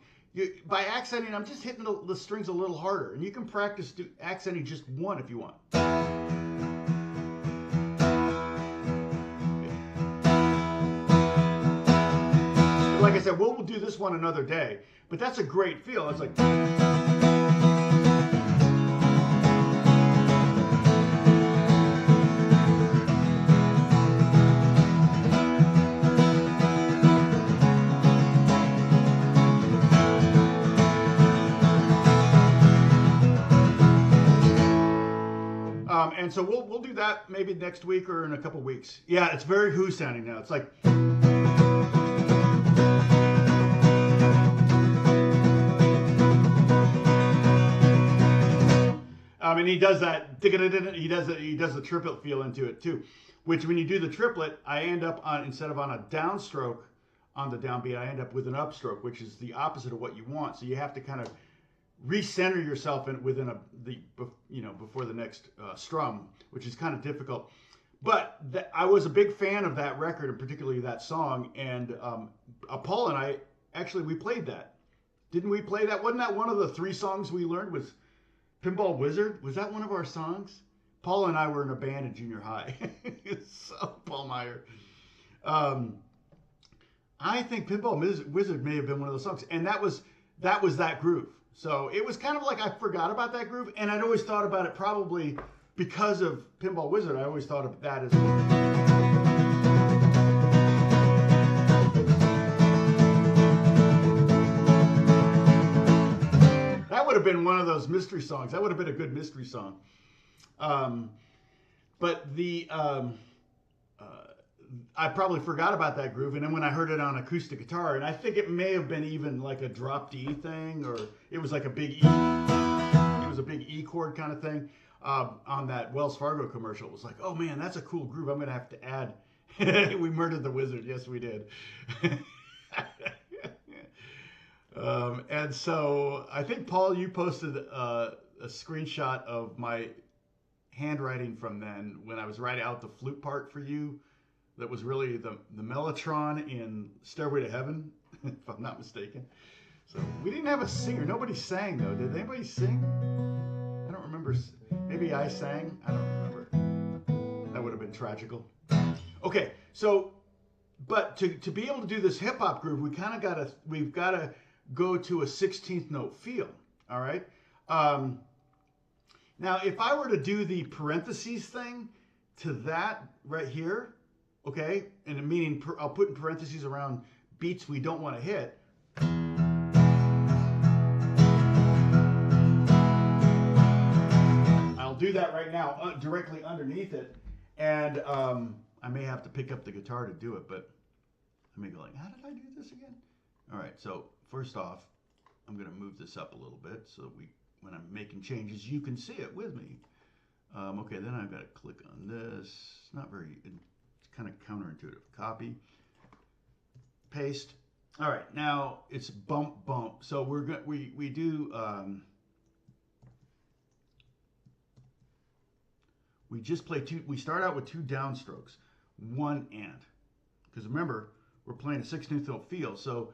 by accenting, I'm just hitting the strings a little harder. And you can practice accenting just 1 if you want. Like I said, we'll do this one another day, but that's a great feel. It's like. And so we'll do that maybe next week or in a couple weeks. Yeah, it's very Who sounding now. It's like. And he does that. He does the triplet feel into it too, which when you do the triplet, I end up on, instead of on a downstroke on the downbeat, I end up with an upstroke, which is the opposite of what you want. So you have to kind of recenter yourself within before the next strum, which is kind of difficult. But I was a big fan of that record, and particularly that song. And Paul and I actually we played that. Didn't we play that? Wasn't that one of the 3 songs we learned? Was Pinball Wizard? Was that one of our songs? Paul and I were in a band in junior high. So Paul Meyer. I think Pinball Wizard may have been one of those songs, and that was that groove. So it was kind of like I forgot about that groove, and I'd always thought about it probably because of Pinball Wizard. I always thought of that as that would have been one of those mystery songs. That would have been a good mystery song. But I probably forgot about that groove, and then when I heard it on acoustic guitar, and I think it may have been even like a drop D thing, or it was like a big E. It was a big E chord kind of thing on that Wells Fargo commercial. It was like, oh man, that's a cool groove. I'm gonna have to add. We murdered the wizard. Yes, we did. And so I think Paul, you posted a screenshot of my handwriting from then when I was writing out the flute part for you. That was really the Mellotron in Stairway to Heaven, if I'm not mistaken. So we didn't have a singer. Nobody sang though. Did anybody sing? I don't remember. Maybe I sang. I don't remember. That would have been tragical. Okay, so but to be able to do this hip hop groove, we've gotta go to a 16th note feel. All right. Now, if I were to do the parentheses thing to that right here. Okay, and meaning I'll put in parentheses around beats we don't want to hit. I'll do that right now, directly underneath it, and I may have to pick up the guitar to do it, but let me go like, how did I do this again? All right, so first off, I'm going to move this up a little bit so that when I'm making changes, you can see it with me. Okay, then I've got to click on this. It's not very... kind of counterintuitive. Copy, paste. All right, now it's bump bump. So we're going we do we just play two. We start out with 2 downstrokes, 1 and, because remember we're playing a 16th note feel. So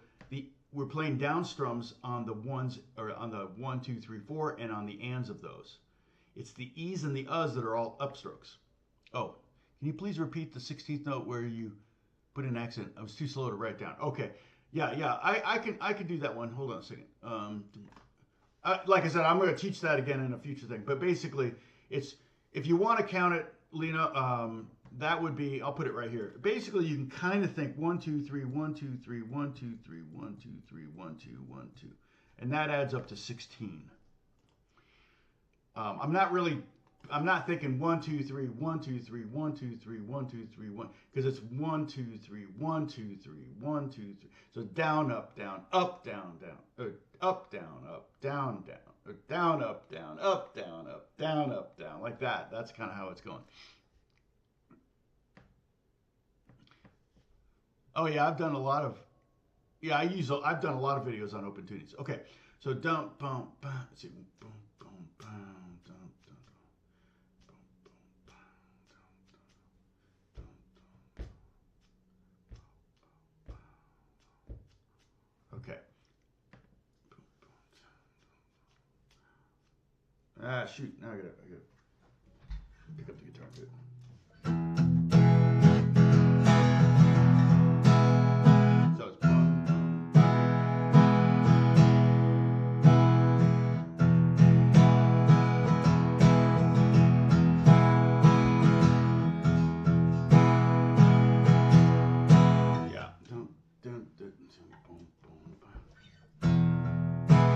we're playing down strums on the ones, or on the 1, 2, 3, 4, and on the ands of those. It's the E's and the U's that are all upstrokes. Oh. Can you please repeat the 16th note where you put an accent? I was too slow to write down. Okay, yeah, I can do that one. Hold on a second. Like I said, I'm going to teach that again in a future thing. But basically, it's if you want to count it, Lena, that would be. I'll put it right here. Basically, you can kind of think 1, 2, 3, 1, 2, 3, 1, 2, 3, 1, 2, 3, 1, 2, 1, 2, and that adds up to 16. I'm not thinking 1, 2, 3, 1, 2, 3, 1, 2, 3, 1, 2, 3, 1, because it's 1, 2, 3, 1, 2, 3, 1, 2, 3. So down, up, down, up, down, down, up, down, up, down, down, down, up, down, up, down, up, down, up, down, like that. That's kind of how it's going. Oh yeah, I've done a lot of videos on open tunings. Okay, so dump, bump, bump. Let's see, boom, boom, boom. Okay. Shoot. Now I gotta pick up the guitar. Good. So it's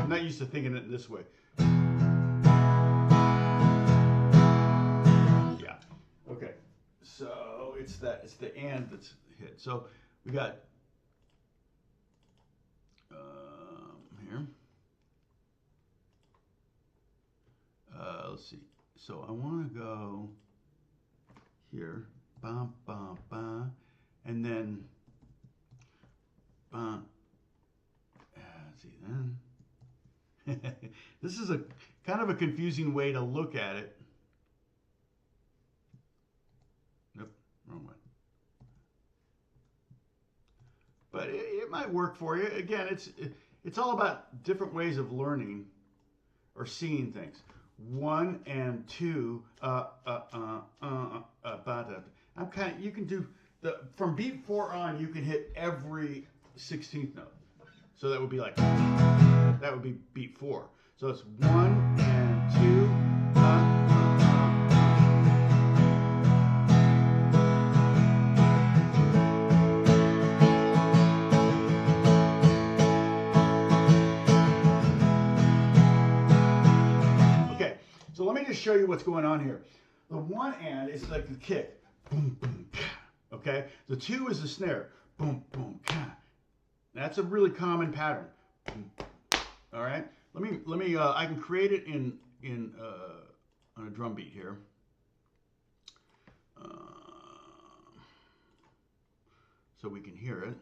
I'm not used to thinking it this way. Yeah. Okay. So it's the and that's hit. So we got here. Let's see. So I want to go here, bum bum bum, and then bum. Let's see then. This is a kind of a confusing way to look at it. Nope, wrong one. But it might work for you. Again, it's all about different ways of learning or seeing things. 1 and 2. I'm kind of. You can do from beat 4 on. You can hit every 16th note. So that would be like that would be beat 4. So it's 1 and 2. So let me just show you what's going on here. The 1 and is like the kick. Boom, boom, ka. Okay? The 2 is the snare. Boom, boom, ka. That's a really common pattern. Boom. All right? Let me I can create it in on a drum beat here. So we can hear it.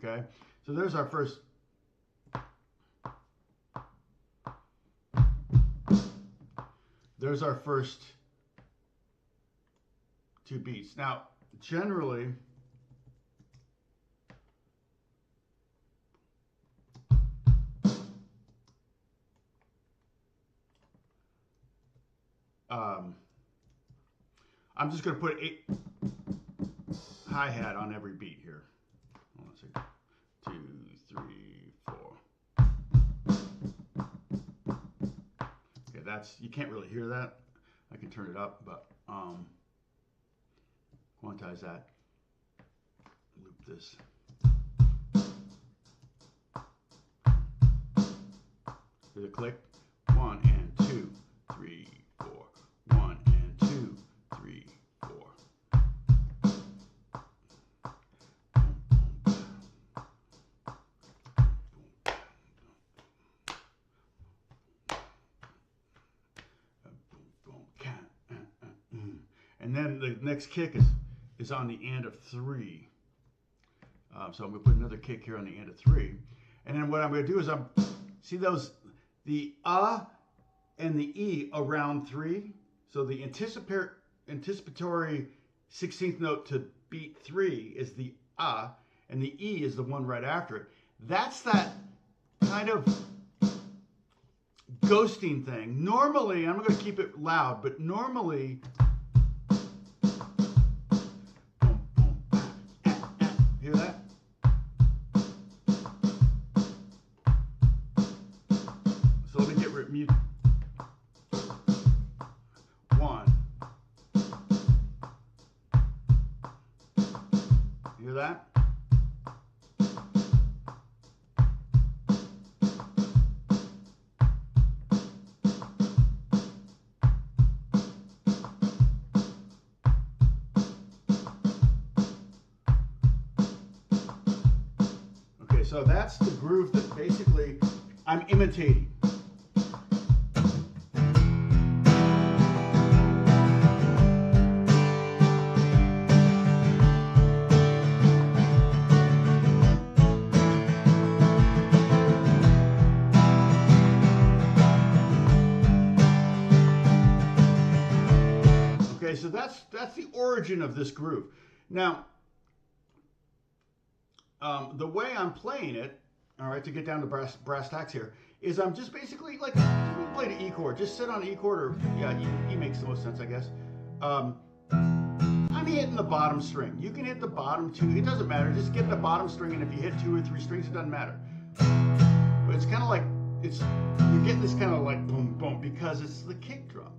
Okay, so there's our first. There's our first 2 beats. Now, generally, I'm just going to put a hi-hat on every beat here. Hold on a second. 2, 3, 4. Okay, that's, you can't really hear that. I can turn it up, but quantize that. Loop this. Hear the click. 1 and 2, 3, 4. 1 and 2, 3, 4. And then the next kick is on the end of 3. So I'm going to put another kick here on the end of 3. And then what I'm going to do is see those, the and the E around 3. So the anticipatory 16th note to beat 3 is the and the E is the one right after it. That's that kind of ghosting thing. Normally, I'm going to keep it loud, but normally, hear that? So let me get rid of mute. 1. Hear that? So that's the groove that basically I'm imitating. Okay, so that's the origin of this groove. Now, the way I'm playing it, all right, to get down to brass tacks here, is I'm just basically like, play the E chord. Just sit on E chord, or yeah, E makes the most sense, I guess. I'm hitting the bottom string. You can hit the bottom 2. It doesn't matter. Just get the bottom string, and if you hit 2 or 3 strings, it doesn't matter. But it's kind of like you're getting this kind of like boom boom because it's the kick drum.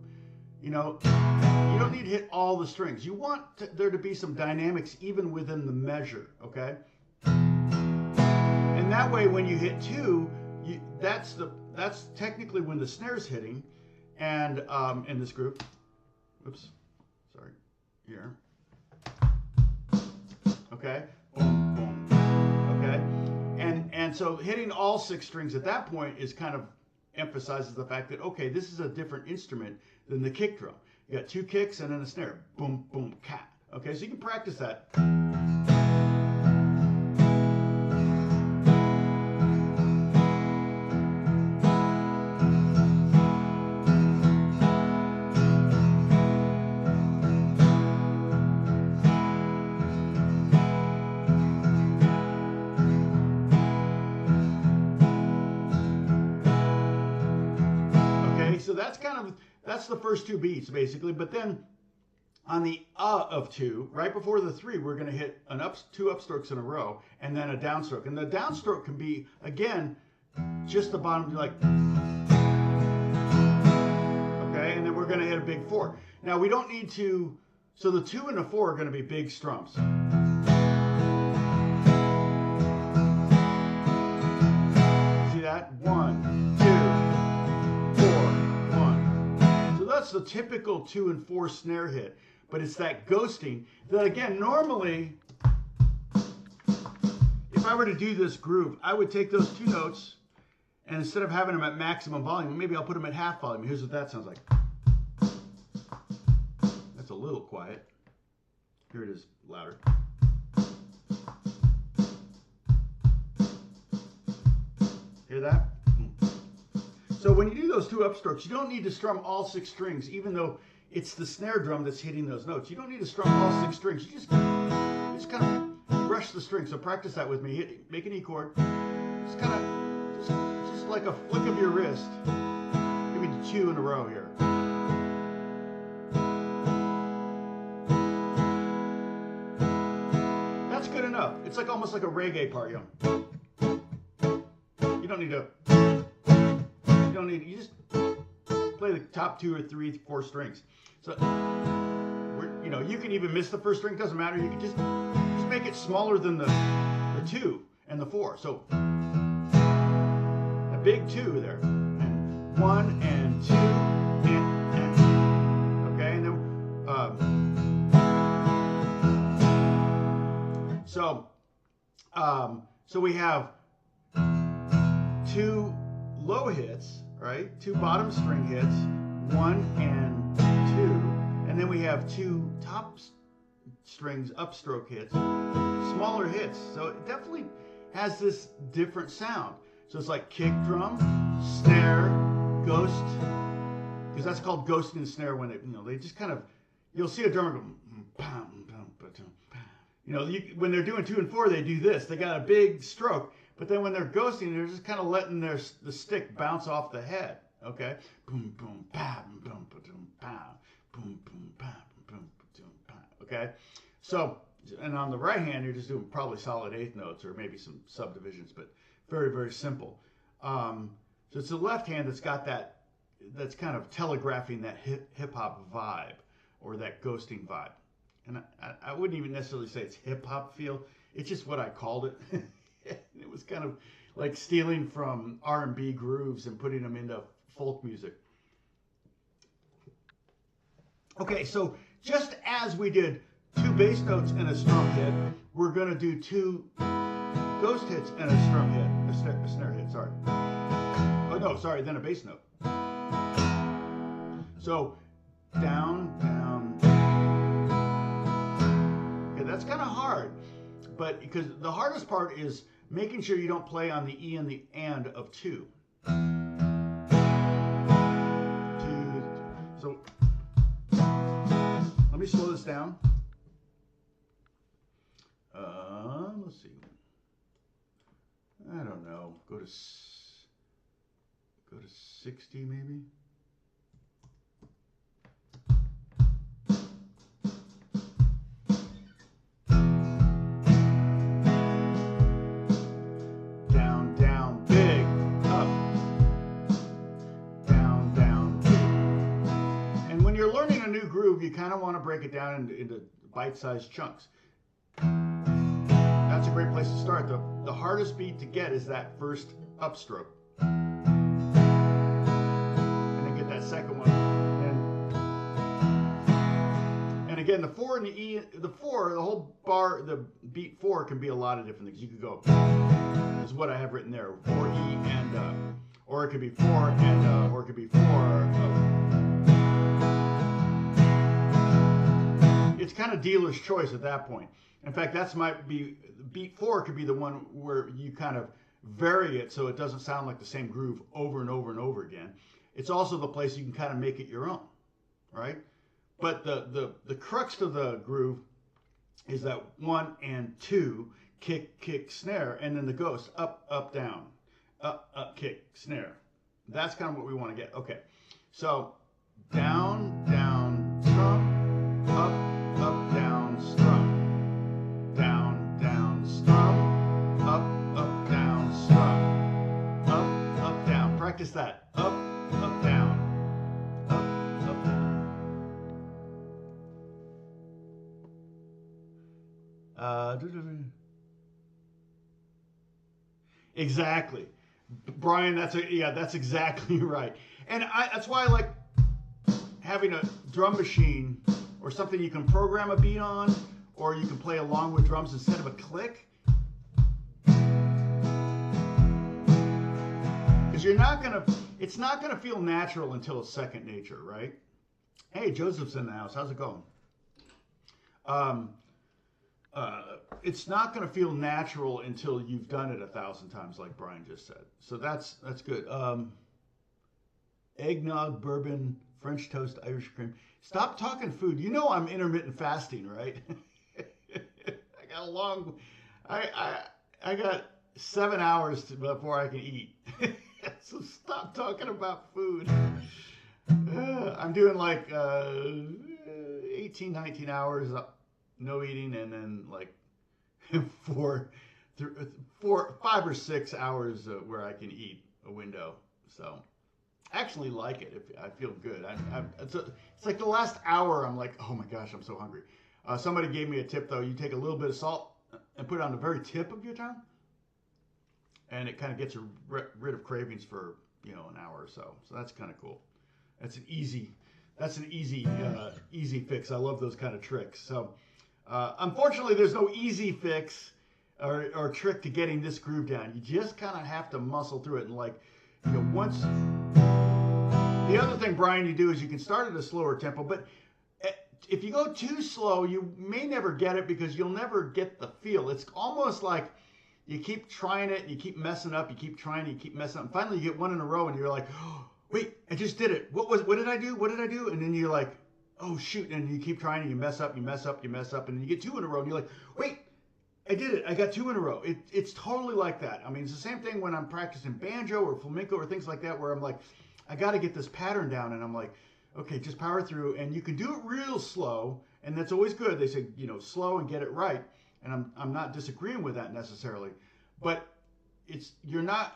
You know, you don't need to hit all the strings. You want there to be some dynamics even within the measure. Okay. And that way, when you hit 2, that's technically when the snare's hitting, and in this group, oops, sorry, here, okay, boom, boom, okay, and so hitting all 6 strings at that point is kind of emphasizes the fact that okay, this is a different instrument than the kick drum. You got 2 kicks and then a snare. Boom, boom, cat. Okay, so you can practice that. So that's the first 2 beats basically, but then on the of 2, right before the 3, we're going to hit 2 upstrokes in a row and then a downstroke. And the downstroke can be, again, just the bottom, like, okay, and then we're going to hit a big 4. Now we don't need to, so the 2 and the 4 are going to be big strums. See that? 1, 2. That's the typical 2 and 4 snare hit, but it's that ghosting that, again, normally, if I were to do this groove, I would take those 2 notes, and instead of having them at maximum volume, maybe I'll put them at half volume. Here's what that sounds like. That's a little quiet. Here it is, louder. Hear that? So when you do those 2 upstrokes, you don't need to strum all 6 strings, even though it's the snare drum that's hitting those notes. You don't need to strum all 6 strings. You just kind of brush the strings. So practice that with me. Make an E chord. Just kind of, just like a flick of your wrist. Maybe 2 in a row here. That's good enough. It's like almost like a reggae part, you know. You don't need to. You just play the top 2 or 3, 4 strings. So, you know, you can even miss the first string, doesn't matter. You can just make it smaller than the 2 and the 4. So, a big 2 there, and 1 and 2, and okay, and then so we have 2 low hits. Right? 2 bottom string hits, 1 and 2, and then we have 2 top strings upstroke hits, smaller hits. So it definitely has this different sound. So it's like kick drum, snare, ghost, because that's called ghosting the snare when they just kind of, you'll see a drummer go, when they're doing 2 and 4, they do this. They got a big stroke. But then when they're ghosting, they're just kind of letting the stick bounce off the head. Okay? Boom, boom, pow, boom, boom, pow, boom, boom, pow, boom, boom, pow. Okay? So, and on the right hand, you're just doing probably solid 8th notes or maybe some subdivisions, but very, very simple. So it's the left hand that's got that's kind of telegraphing that hip hop vibe or that ghosting vibe. And I wouldn't even necessarily say it's hip hop feel. It's just what I called it. It was kind of like stealing from R&B grooves and putting them into folk music. Okay, so just as we did 2 bass notes and a strum hit, we're going to do 2 ghost hits and a strum hit, a snare hit, sorry. Oh no, sorry, then a bass note. So down, down. Okay, that's kind of hard, but because the hardest part is making sure you don't play on the E and the and of 2. 2. So let me slow this down. Let's see. I don't know. Go to 60 maybe. You kind of want to break it down into bite-sized chunks. That's a great place to start. The hardest beat to get is that first upstroke. And then get that second one. And again, the 4 and the E, the whole bar, the beat 4 can be a lot of different things. You could go, is what I have written there, 4 E and, or it could be 4 and, or it could be 4. kind of dealer's choice at that point. In fact, that's might be beat 4 could be the one where you kind of vary it so it doesn't sound like the same groove over and over and over again. It's also the place you can kind of make it your own, right? But the crux of the groove is that 1 and 2 kick, kick, snare, and then the ghost up, up, down, up, kick, snare. That's kind of what we want to get. Okay, so down, down, strum, up, down, strum, down, down, strum, up, down, strum, up, down. Practice that. Up, down, up, down. Exactly, Brian. That's exactly right. And that's why I like having a drum machine or something you can program a beat on, or you can play along with drums instead of a click. Because it's not gonna feel natural until it's second nature, right? Hey, Joseph's in the house. How's it going? It's not going to feel natural until you've done it 1,000 times, like Brian just said. So that's good. Eggnog, bourbon, French toast, Irish cream. Stop talking food. You know I'm intermittent fasting, right? I got 7 hours before I can eat. So stop talking about food. I'm doing like 18, 19 hours, no eating, and then like 5 or 6 hours where I can eat a window. So I actually like it. I feel good. It's like the last hour I'm like, oh my gosh, I'm so hungry. Somebody gave me a tip though. You take a little bit of salt and put it on the very tip of your tongue, and it kind of gets rid of cravings for an hour or so. So that's kind of cool. That's an easy fix. I love those kind of tricks. So unfortunately, there's no easy fix or trick to getting this groove down. You just kind of have to muscle through it. And once the other thing, Brian, you do is you can start at a slower tempo, but if you go too slow, you may never get it because you'll never get the feel. It's almost like you keep trying it and you keep messing up. You keep trying, and you keep messing up. And finally, you get one in a row, and you're like, oh, wait, I just did it. What did I do? What did I do? And then you're like, oh shoot, and you keep trying, and you mess up, and then you get 2 in a row, and you're like, wait, I did it. I got 2 in a row. It's totally like that. I mean, it's the same thing when I'm practicing banjo or flamenco or things like that, where I'm like, I got to get this pattern down, and I'm like, okay, just power through, and you can do it real slow, and that's always good. They say, slow and get it right, and I'm not disagreeing with that necessarily, but you got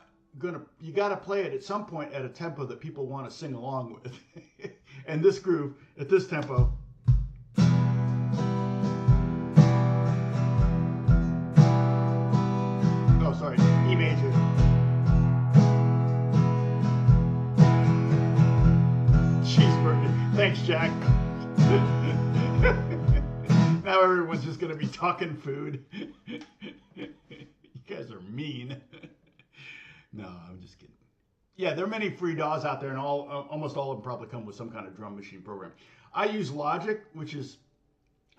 to play it at some point at a tempo that people want to sing along with. And this groove at this tempo. Oh, sorry, E major. Cheeseburger. Thanks, Jack. Now everyone's just going to be talking food. You guys are mean. No, I'm just kidding. Yeah, there are many free DAWs out there, and almost all of them probably come with some kind of drum machine program. I use Logic,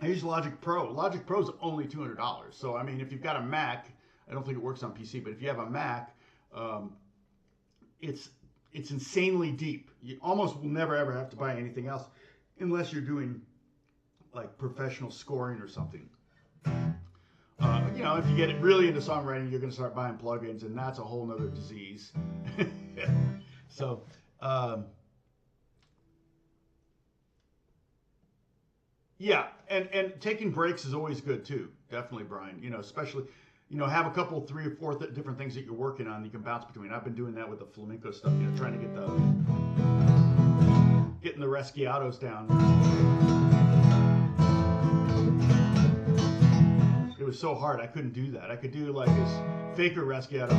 I use Logic Pro. Logic Pro is only $200. So, I mean, if you've got a Mac, I don't think it works on PC, but if you have a Mac, it's insanely deep. You almost will never, ever have to buy anything else unless you're doing, like, professional scoring or something. If you get it really into songwriting, you're going to start buying plugins, and that's a whole nother disease. So, yeah, and taking breaks is always good too. Definitely, Brian. Especially, have a couple, 3 or 4 different things that you're working on. You can bounce between. I've been doing that with the flamenco stuff. Trying to getting the resquiatos down. It was so hard, I couldn't do that. I could do like this faker resquiato.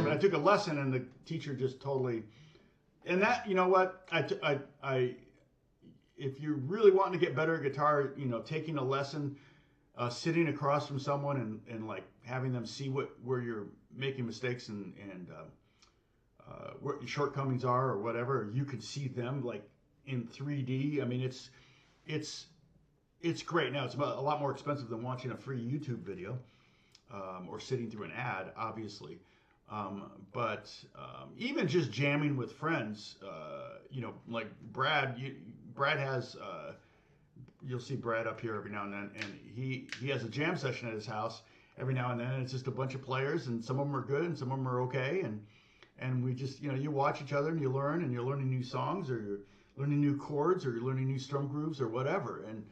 But I took a lesson, and the teacher just totally, and that, what, if you're really wanting to get better at guitar, taking a lesson, sitting across from someone and like having them see where you're making mistakes and what your shortcomings are or whatever, you can see them like in 3D. I mean, it's great. Now, it's a lot more expensive than watching a free YouTube video or sitting through an ad, obviously. But even just jamming with friends, you know, like Brad has, you'll see Brad up here every now and then, and he has a jam session at his house every now and then. And it's just a bunch of players, and some of them are good and some of them are okay. And we just, you know, you watch each other and you learn, and you're learning new songs, or you're learning new chords, or you're learning new strum grooves or whatever. And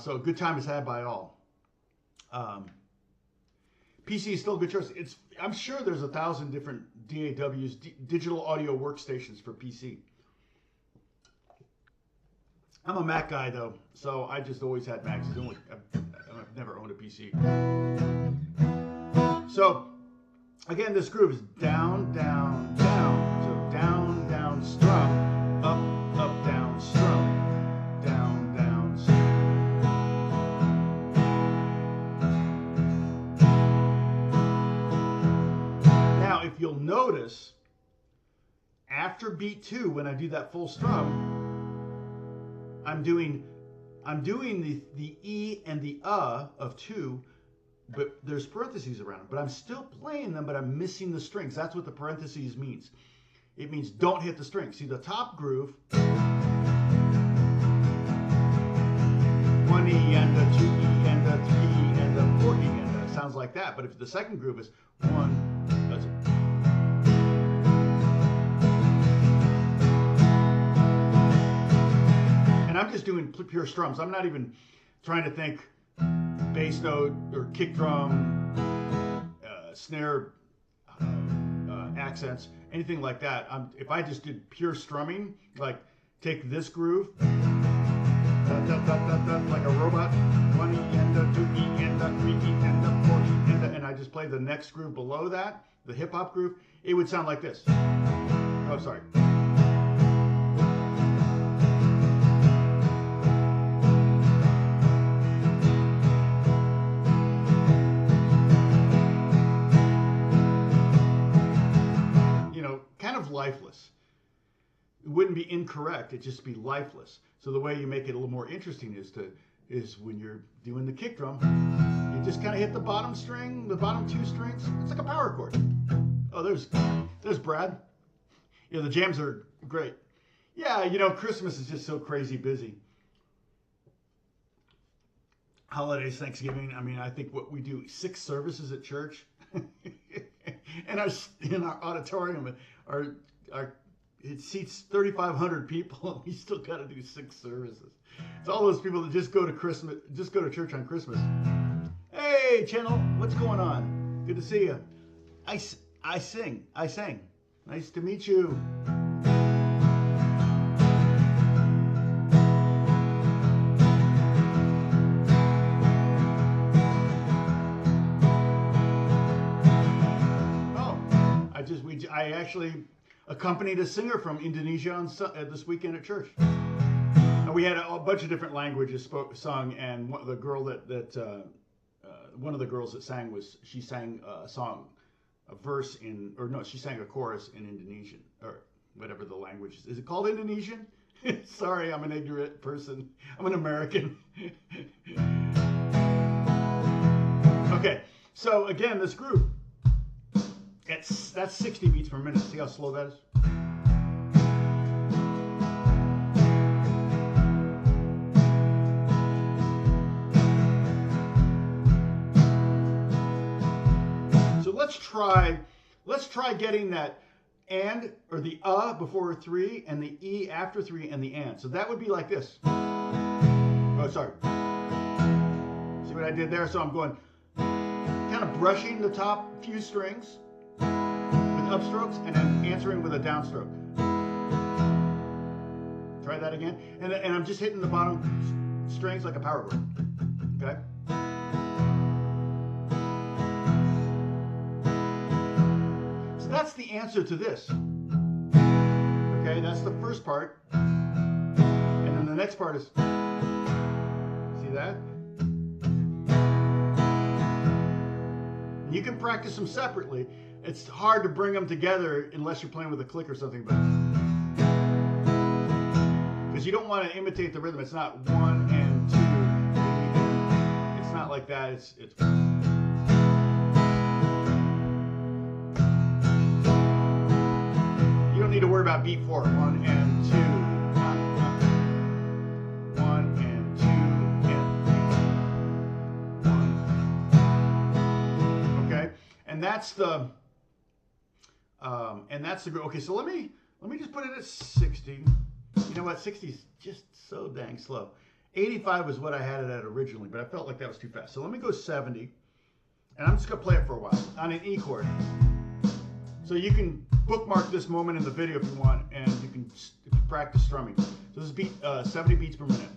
so a good time is had by all. PC is still a good choice. I'm sure there's 1,000 different DAWs, digital audio workstations for PC. I'm a Mac guy though, so I just always had Macs. I've never owned a PC. So again, this groove is down, down, down. So down, down, strum, up, up, down, strum, down, down, strum. Now, if you'll notice, after beat 2, when I do that full strum, I'm doing the E and the of 2, but there's parentheses around them. But I'm still playing them, but I'm missing the strings. That's what the parentheses means. It means don't hit the strings. See, the top groove, 1 E and a 2 E and a 3 E and a 4 E and a, sounds like that. But if the second groove is 1, that's it. I'm just doing pure strums. I'm not even trying to think bass note or kick drum, snare accents, anything like that. If I just did pure strumming, like take this groove, like a robot, 1 E and a 2 E and a 3 E and a 4 E and I just play the next groove below that, the hip hop groove, it would sound like this. Oh, sorry. Lifeless. It wouldn't be incorrect, it'd just be lifeless. So the way you make it a little more interesting is when you're doing the kick drum, you just kind of hit the bottom string, the bottom 2 strings. It's like a power chord. Oh, there's Brad. Yeah, the jams are great. Yeah, you know, Christmas is just so crazy busy. Holidays, Thanksgiving. I mean, I think what we do, 6 services at church. And in our auditorium, it seats 3,500 people, and we still got to do 6 services. It's all those people that just go to church on Christmas. Hey, channel, what's going on? Good to see you. I sang. Nice to meet you. I actually accompanied a singer from Indonesia on this weekend at church. We had a bunch of different languages sung, and one of the girls that sang she sang a song, she sang a chorus in Indonesian, or whatever the language is. Is it called Indonesian? Sorry, I'm an ignorant person. I'm an American. Okay, so again, this group. That's 60 beats per minute. See how slow that is? So let's try getting that and, or the before 3 and the E after 3 and the and. So that would be like this. Oh, sorry. See what I did there? So I'm going kind of brushing the top few strings with upstrokes and then answering with a downstroke. Try that again. And I'm just hitting the bottom strings like a power chord. Okay? So that's the answer to this. Okay, that's the first part. And then the next part is, see that? You can practice them separately. It's hard to bring them together unless you're playing with a click or something, but because you don't want to imitate the rhythm. It's not 1 and 2. It's not like that. It's you don't need to worry about beat 4. 1 and 2. 1 and 2 and 1. Okay, and that's the okay. So let me just put it at 60. You know what? 60 is just so dang slow. 85 was what I had it at originally, but I felt like that was too fast. So let me go 70, and I'm just gonna play it for a while on an E chord. So you can bookmark this moment in the video if you want, and you can practice strumming. So this is 70 beats per minute.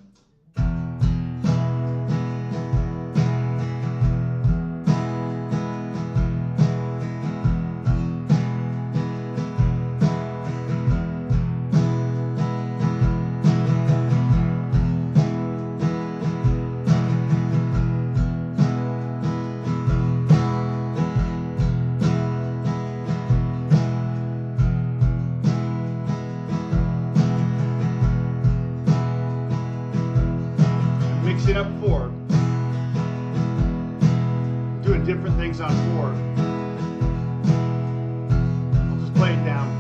Mixing up 4, doing different things on 4. I'll just play it down.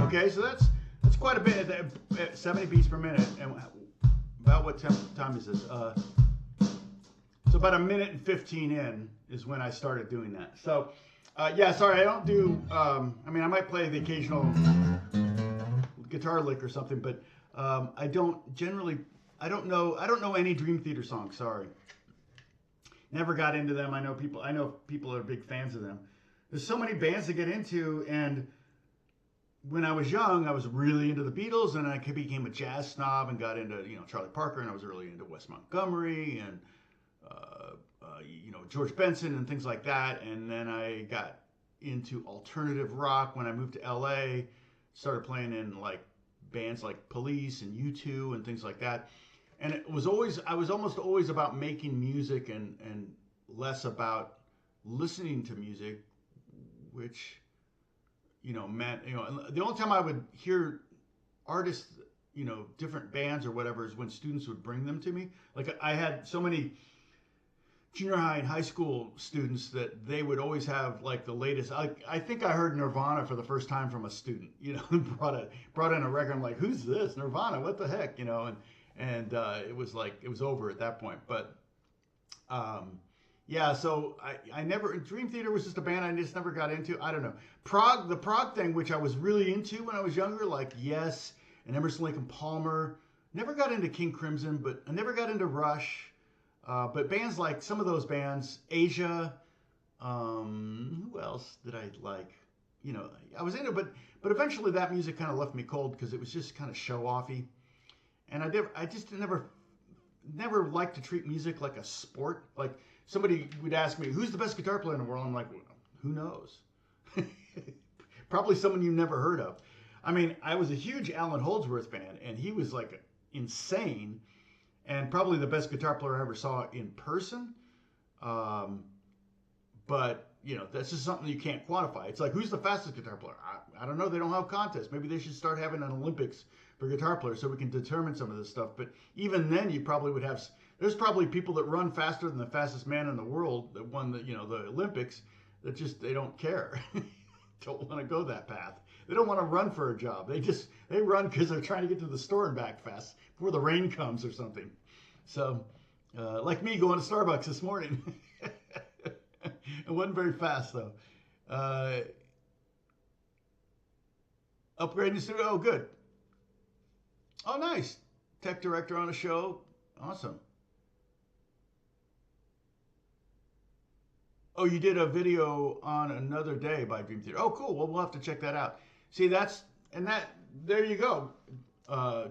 Okay, so that's quite a bit at 70 beats per minute. And about what time is this? So about 1 minute and 15 in is when I started doing that. So yeah, sorry, I don't do. I mean, I might play the occasional guitar lick or something, but I don't generally. I don't know any Dream Theater songs. Sorry, never got into them. I know people are big fans of them. There's so many bands to get into, and when I was young, I was really into the Beatles, and I became a jazz snob and got into, Charlie Parker, and I was really into Wes Montgomery and, George Benson and things like that. And then I got into alternative rock when I moved to LA, started playing in like bands like Police and U2 and things like that. And I was almost always about making music and less about listening to music, which meant, the only time I would hear artists, different bands or whatever is when students would bring them to me. Like I had so many junior high and high school students that they would always have like the latest. I think I heard Nirvana for the first time from a student, brought in a record. I'm like, who's this? Nirvana? What the heck? And it was over at that point. But yeah, so I never, Dream Theater was just a band I just never got into. I don't know. The prog thing, which I was really into when I was younger, like Yes and Emerson, Lake and Palmer. Never got into King Crimson, but I never got into Rush. But bands like some of those bands, Asia, who else did I like? I was into it, but eventually that music kind of left me cold because it was just kind of show-offy. And I just never liked to treat music like a sport. Like, somebody would ask me, who's the best guitar player in the world? I'm like, well, who knows? Probably someone you never heard of. I mean, I was a huge Alan Holdsworth fan, and he was like insane, and probably the best guitar player I ever saw in person. But, that's just something you can't quantify. It's like, who's the fastest guitar player? I don't know. They don't have contests. Maybe they should start having an Olympics for guitar players so we can determine some of this stuff. But even then, you probably would have... There's probably people that run faster than the fastest man in the world that won the Olympics that just, they don't care. Don't want to go that path. They don't want to run for a job. They run because they're trying to get to the store and back fast before the rain comes or something. So, like me going to Starbucks this morning. It wasn't very fast though. Upgrading the studio. Oh, good. Oh, nice. Tech director on a show. Awesome. Oh, you did a video on Another Day by Dream Theater. Oh, cool. Well, we'll have to check that out. See, there you go.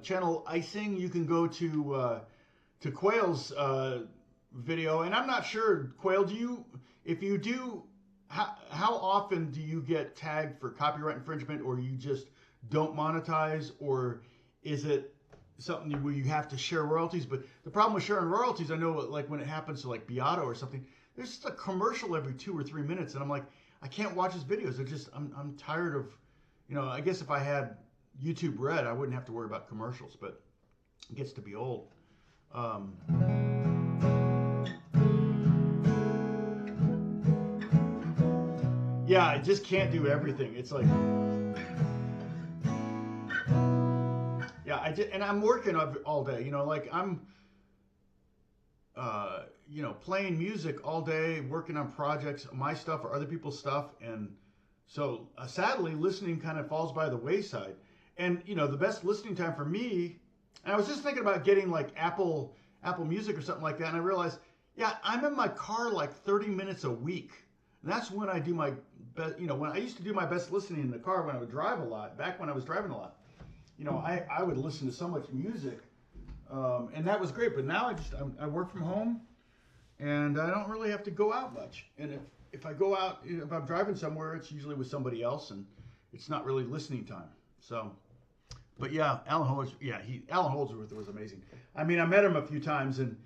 Channel Icing. You can go to Quayle's video, and I'm not sure, Quayle, if you do, how often do you get tagged for copyright infringement, or you just don't monetize, or is it something where you have to share royalties? But the problem with sharing royalties, I know, like when it happens to like Beato or something, there's just a commercial every 2 or 3 minutes, and I'm like, I can't watch his videos. I'm tired of, I guess if I had YouTube Red, I wouldn't have to worry about commercials, but it gets to be old. Yeah, I just can't do everything. It's like, yeah, and I'm working all day, like I'm, playing music all day, working on projects, my stuff or other people's stuff. And so sadly, listening kind of falls by the wayside. And, the best listening time for me, and I was just thinking about getting like Apple Music or something like that. And I realized, yeah, I'm in my car like 30 minutes a week. And that's when I do my best, when I used to do my best listening in the car when I would drive a lot, back when I was driving a lot. I would listen to so much music, and that was great. But now I work from home, and I don't really have to go out much. And if I go out, if I'm driving somewhere, it's usually with somebody else, and it's not really listening time. So, but yeah, Alan Holdsworth was amazing. I mean, I met him a few times, and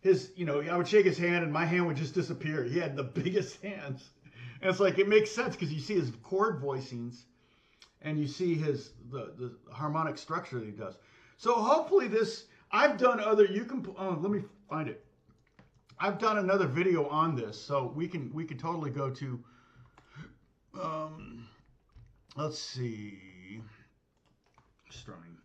I would shake his hand, and my hand would just disappear. He had the biggest hands, and it's like it makes sense because you see his chord voicings. And you see the harmonic structure that he does. So hopefully I've done other, let me find it. I've done another video on this, so we can totally go to, let's see, strumming.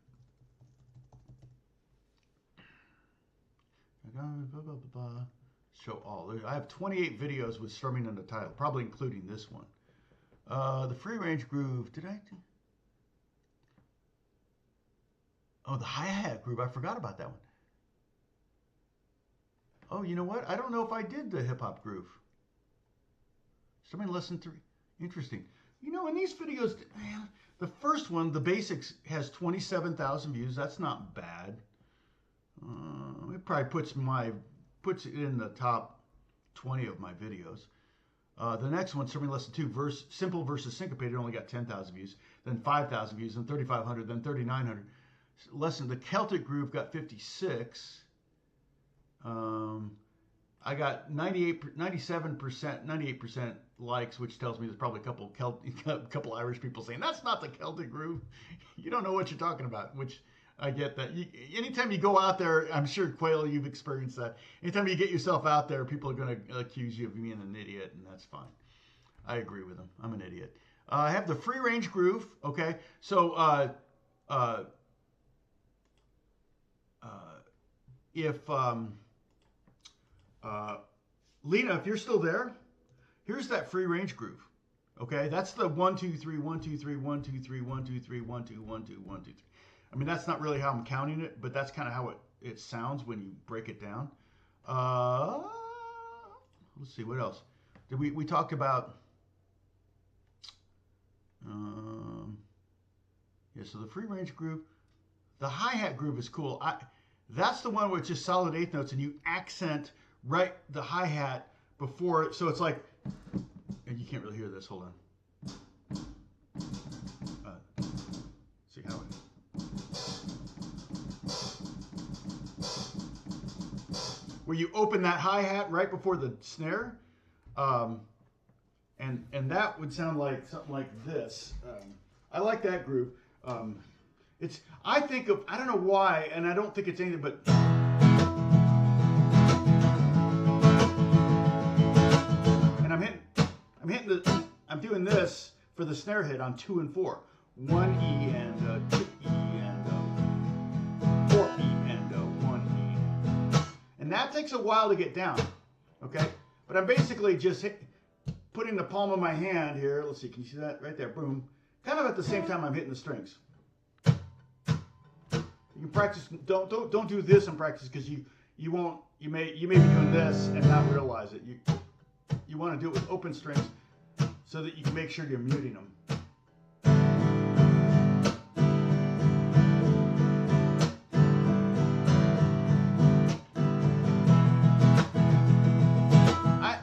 Show all. I have 28 videos with strumming in the title, probably including this one. The free range groove, did I do? Oh, the hi-hat groove, I forgot about that one. Oh, you know what? I don't know if I did the hip-hop groove. Strumming lesson 3. Interesting. In these videos, man, the first one, the basics, has 27,000 views. That's not bad. It probably puts it in the top 20 of my videos. The next one, Strumming Lesson 2, simple versus syncopated, only got 10,000 views, then 5,000 views, then 3,500, then 3,900. The Celtic Groove got 56. I got 98% likes, which tells me there's probably a couple Irish people saying, that's not the Celtic Groove. You don't know what you're talking about, which I get that. Anytime you go out there, I'm sure, Quayle, you've experienced that. Anytime you get yourself out there, people are going to accuse you of being an idiot, and that's fine. I agree with them. I'm an idiot. I have the free range groove. Okay, so if Lena, if you're still there, here's that free range groove. Okay, that's the 1 2 3 1 2 3 1 2 3 1 2 3 1 2 1 2 1 2 3. I mean, that's not really how I'm counting it, but that's kind of how it sounds when you break it down. Let's see, what else? We talked about, so the free range groove. The hi-hat groove is cool. That's the one where it's just solid eighth notes and you accent right the hi-hat before it. So it's like, and you can't really hear this, hold on. See how it, where you open that hi-hat right before the snare, and that would sound like something like this. I like that groove. I don't know why, and I don't think it's anything but, and I'm doing this for the snare hit on 2 and 4. 1 E and 2 E and 4 E and 1 E. And that takes a while to get down, okay? But I'm basically just putting the palm of my hand here. Let's see, can you see that right there? Boom. Kind of at the same time I'm hitting the strings. You can practice. Don't do this in practice because you may be doing this and not realize it. You you want to do it with open strings so that you can make sure you're muting them.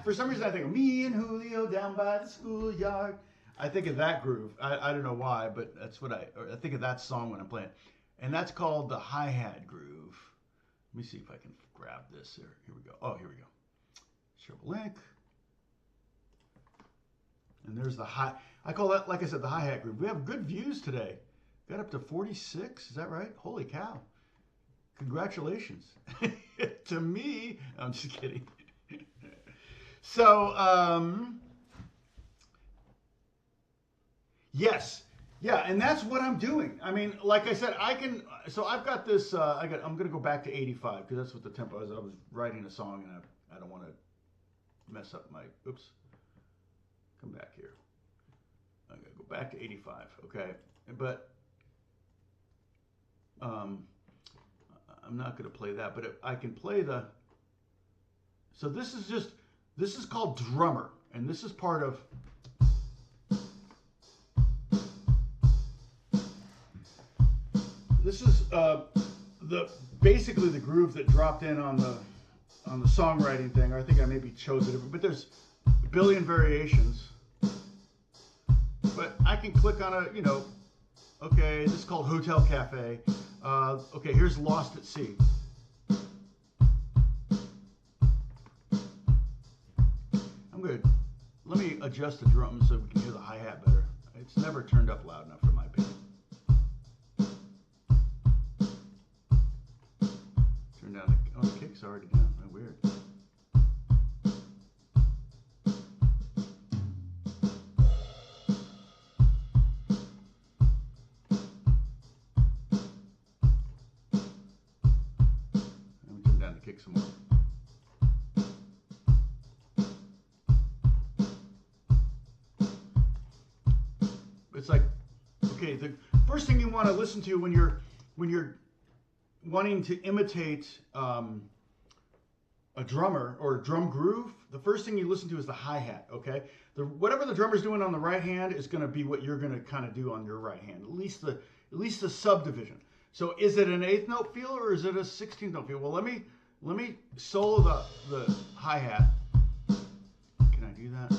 For some reason I think of me and Julio down by the schoolyard. I think of that groove. I don't know why, but that's what I think of that song when I'm playing. And that's called the hi-hat groove. Let me see if I can grab this here. Here we go. Oh, here we go. Triple link. And there's the hi. I call that, like I said, the hi-hat groove. We have good views today. Got up to 46. Is that right? Holy cow. Congratulations. To me, I'm just kidding. So, yes. Yeah, and that's what I'm doing. I mean, like I said, so I've got this, I'm going to go back to 85 because that's what the tempo is. I was writing a song and I don't want to mess up my, oops, come back here. I'm going to go back to 85, okay? But I'm not going to play that, but I can play so this is called drummer, and this is part of, this is basically the groove that dropped in on the songwriting thing. Or I think I maybe chose it, but there's a billion variations. But I can click on okay, this is called Hotel Cafe. Okay, here's Lost at Sea. Let me adjust the drums so we can hear the hi-hat better. It's never turned up loud enough in my opinion. Turn down the kick's already down. Oh, weird. Let me turn down the kick some more. It's like, okay, the first thing you want to listen to when you're wanting to imitate a drummer or a drum groove, the first thing you listen to is the hi-hat, okay? Whatever the drummer's doing on the right hand is going to be what you're going to kind of do on your right hand, at least the subdivision. So is it an 8th note feel or is it a 16th note feel? Well, let me solo the hi-hat. Can I do that?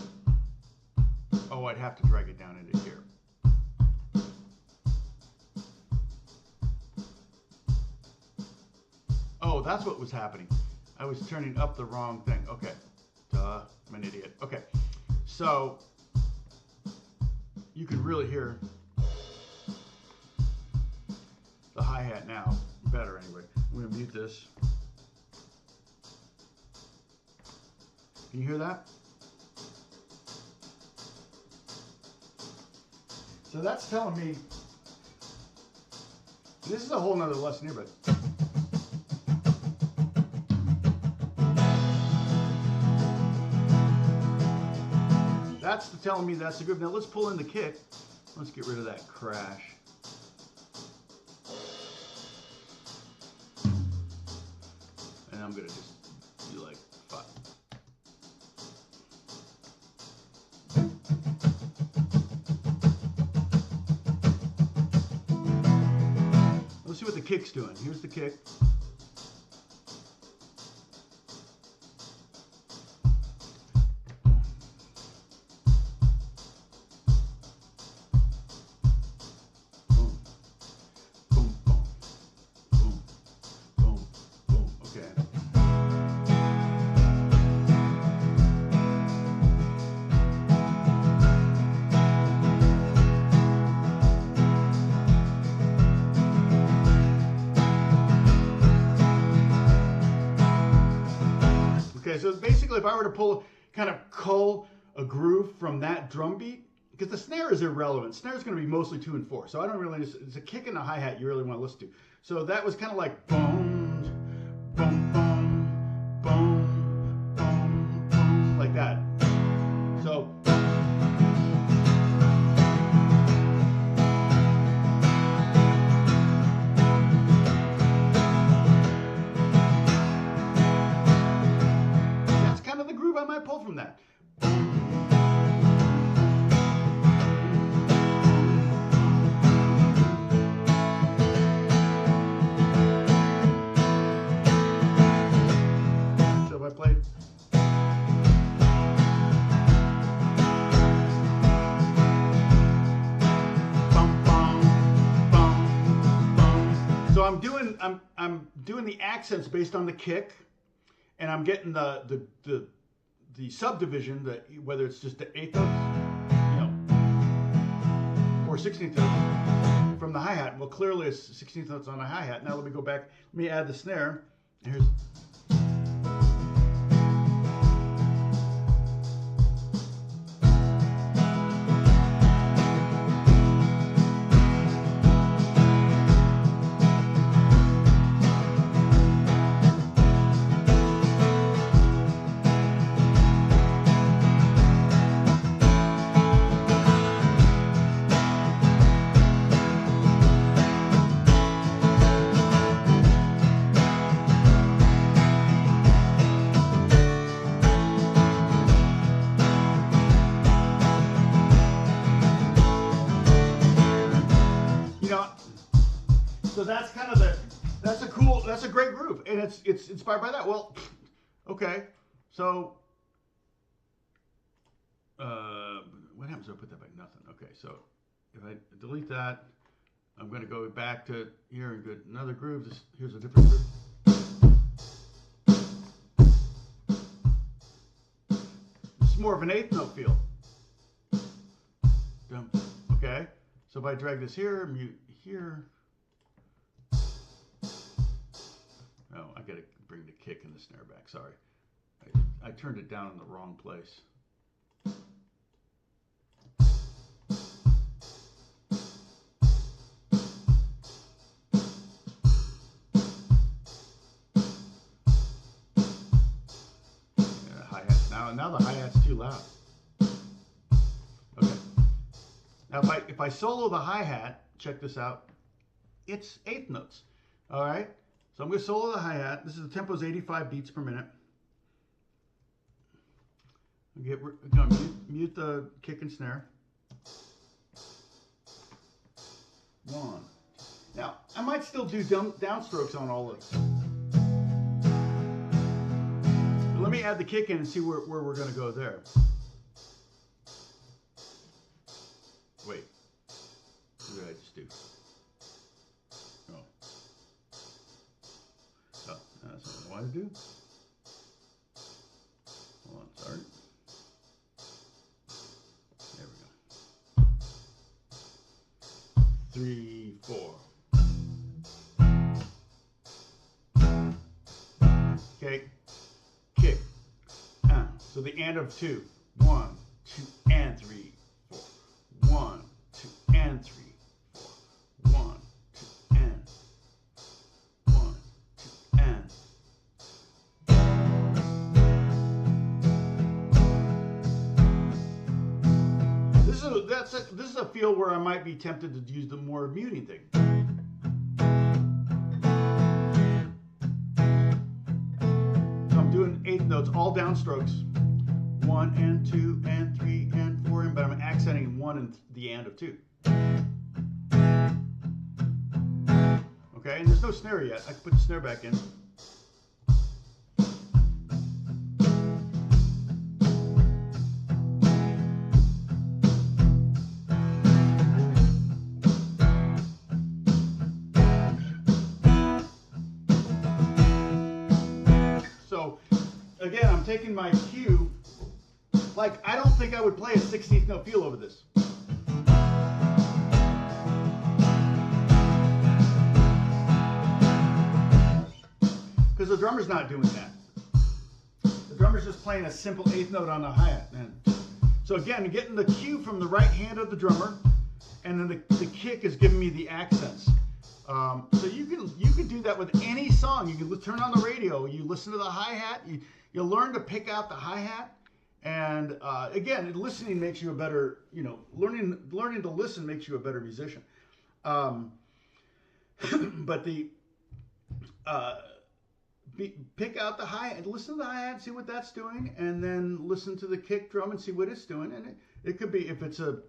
Oh, I'd have to drag it down into here. Oh, that's what was happening. I was turning up the wrong thing. Okay. Duh, I'm an idiot. Okay. So, you can really hear the hi-hat now. Better anyway. I'm going to mute this. Can you hear that? So that's telling me, this is a whole nother lesson here, but that's telling me that's the groove. Now let's pull in the kick. Let's get rid of that crash. And I'm going to just do like 5. Let's see what the kick's doing. Here's the kick. So basically, if I were to kind of cull a groove from that drum beat, because the snare is irrelevant. Snare is going to be mostly 2 and 4. So I don't really, it's a kick and a hi-hat you really want to listen to. So that was kind of like boom, boom, boom, boom, boom, boom, like that. So. I might pull from that. doing the accents based on the kick, and I'm getting the subdivision, whether it's just the eighth notes, or 16th notes from the hi-hat. Well, clearly it's 16th notes on the hi-hat. Now let me go back. Let me add the snare. Here's. So that's kind of that's a great groove, and it's inspired by that. Well, okay, so what happens if I put that back? Nothing. Okay, so if I delete that, I'm going to go back to here and get another groove. Here's a different groove. It's more of an eighth note feel. Okay, so if I drag this here, mute here. Oh, I got to bring the kick and the snare back. Sorry. I turned it down in the wrong place. Yeah, hi-hat. Now the hi-hat's too loud. Okay. Now if I solo the hi-hat, check this out. It's eighth notes. All right. So I'm going to solo the hi-hat. This is the tempo is 85 beats per minute. We're going to mute the kick and snare. One. Now, I might still do downstrokes on all of this. But let me add the kick in and see where we're going to go there. Wait. What did I just do? That's what I wanted to do. Hold on, sorry. There we go. 3, 4. Okay. Kick. So the and of 2. 1, 2, and 3, 4. 1, 2, and 3, 4. 1, 2, and. 1, 2, and. This is a feel where I might be tempted to use the more muting thing. So I'm doing eighth notes, all downstrokes. 1 and 2 and 3 and 4, but I'm accenting 1 and the and of 2. Okay, and there's no snare yet. I can put the snare back in. Again, I'm taking my cue, like I don't think I would play a 16th note feel over this. Because the drummer's not doing that. The drummer's just playing a simple eighth note on the hi-hat. So again, getting the cue from the right hand of the drummer, and then the kick is giving me the accents. So you can do that with any song. You can turn on the radio, you listen to the hi-hat, you learn to pick out the hi-hat, and again, listening makes you a better, learning to listen makes you a better musician. But pick out the hi-hat, listen to the hi-hat, see what that's doing, and then listen to the kick drum and see what it's doing. And it could be, if it's a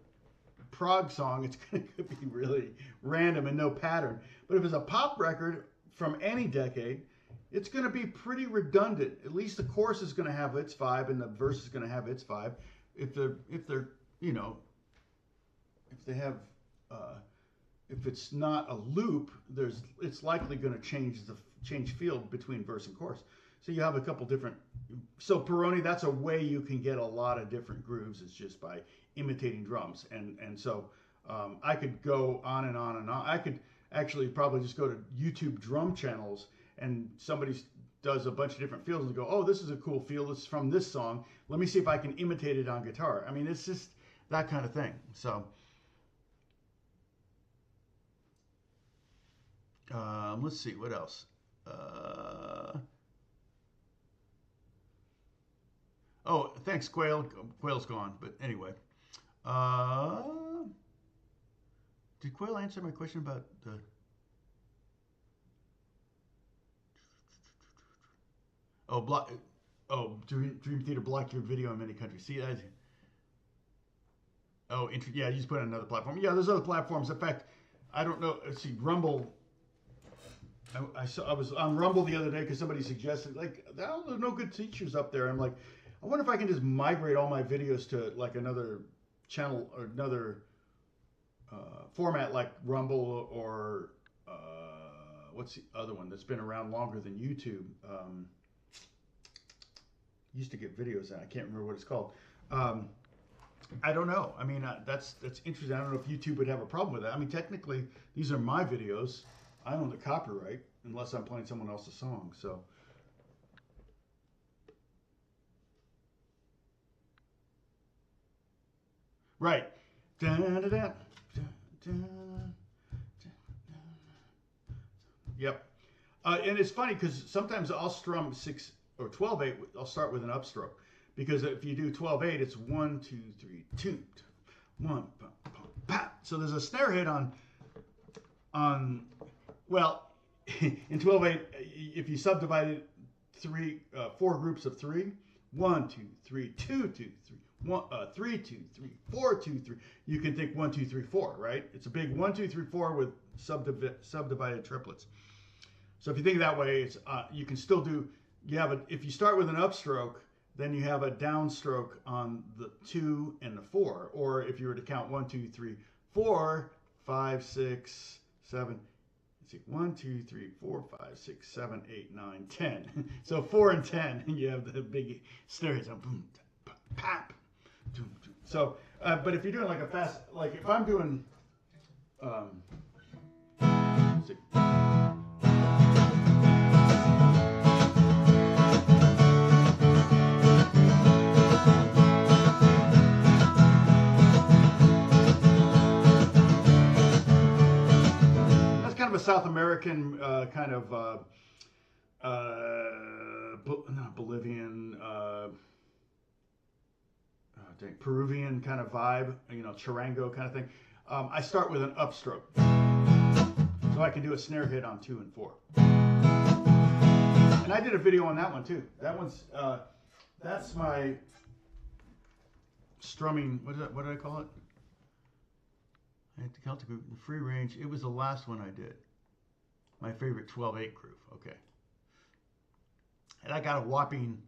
prog song, it's going to be really random and no pattern. But if it's a pop record from any decade, it's going to be pretty redundant. At least the chorus is going to have its vibe and the verse is going to have its vibe. If they have if it's not a loop, it's likely going to change field between verse and chorus. So you have a couple different. So Peroni, that's a way you can get a lot of different grooves. It's just by imitating drums, and so I could go on and on and on. I could actually probably just go to YouTube drum channels, and somebody does a bunch of different fields and go, oh, this is a cool field. It's from this song. Let me see if I can imitate it on guitar. I mean, it's just that kind of thing. So let's see what else. Oh, thanks, Quail. Quail's gone, but anyway. Did Quail answer my question about the? Oh, block. Oh, Dream Theater blocked your video in many countries. See, oh, yeah, you just put it on another platform. Yeah, there's other platforms. In fact, I don't know. Let's see, Rumble. I was on Rumble the other day because somebody suggested, like, there's no good teachers up there. I'm like, I wonder if I can just migrate all my videos to like another channel or another format like Rumble or what's the other one that's been around longer than YouTube? Used to get videos and I can't remember what it's called. I don't know. I mean, that's interesting. I don't know if YouTube would have a problem with that. I mean, technically, these are my videos. I own the copyright unless I'm playing someone else's song. So, right. Yep. And it's funny because sometimes I'll strum 6 or 12/8. I'll start with an upstroke because if you do 12/8, it's 1, 2, 3, 2, 1, pop. So there's a snare hit on. Well, in 12/8, if you subdivide it 4 groups of 3, 1, 2, 3, 2, 2, 3, 1, 3, 2, 3, 4, 2, 3. You can think 1, 2, 3, 4, right? It's a big 1, 2, 3, 4 with subdivided triplets. So if you think that way, it's you can still do. If you start with an upstroke, then you have a downstroke on the 2 and the 4. Or if you were to count 1, 2, 3, 4, 5, 6, 7. Let's see, 1, 2, 3, 4, 5, 6, 7, 8, 9, 10. So 4 and 10, you have the big snare hits. Boom, pop. So, but if you're doing like a fast, like if I'm doing, let's see. That's kind of a South American kind of, not Bolivian, Peruvian kind of vibe, charango kind of thing. I start with an upstroke. So I can do a snare hit on 2 and 4. And I did a video on that one too. That one's, that's my strumming, what did I call it? I had the Celtic group, the free range. It was the last one I did. My favorite 12/8 groove, okay. And I got a whopping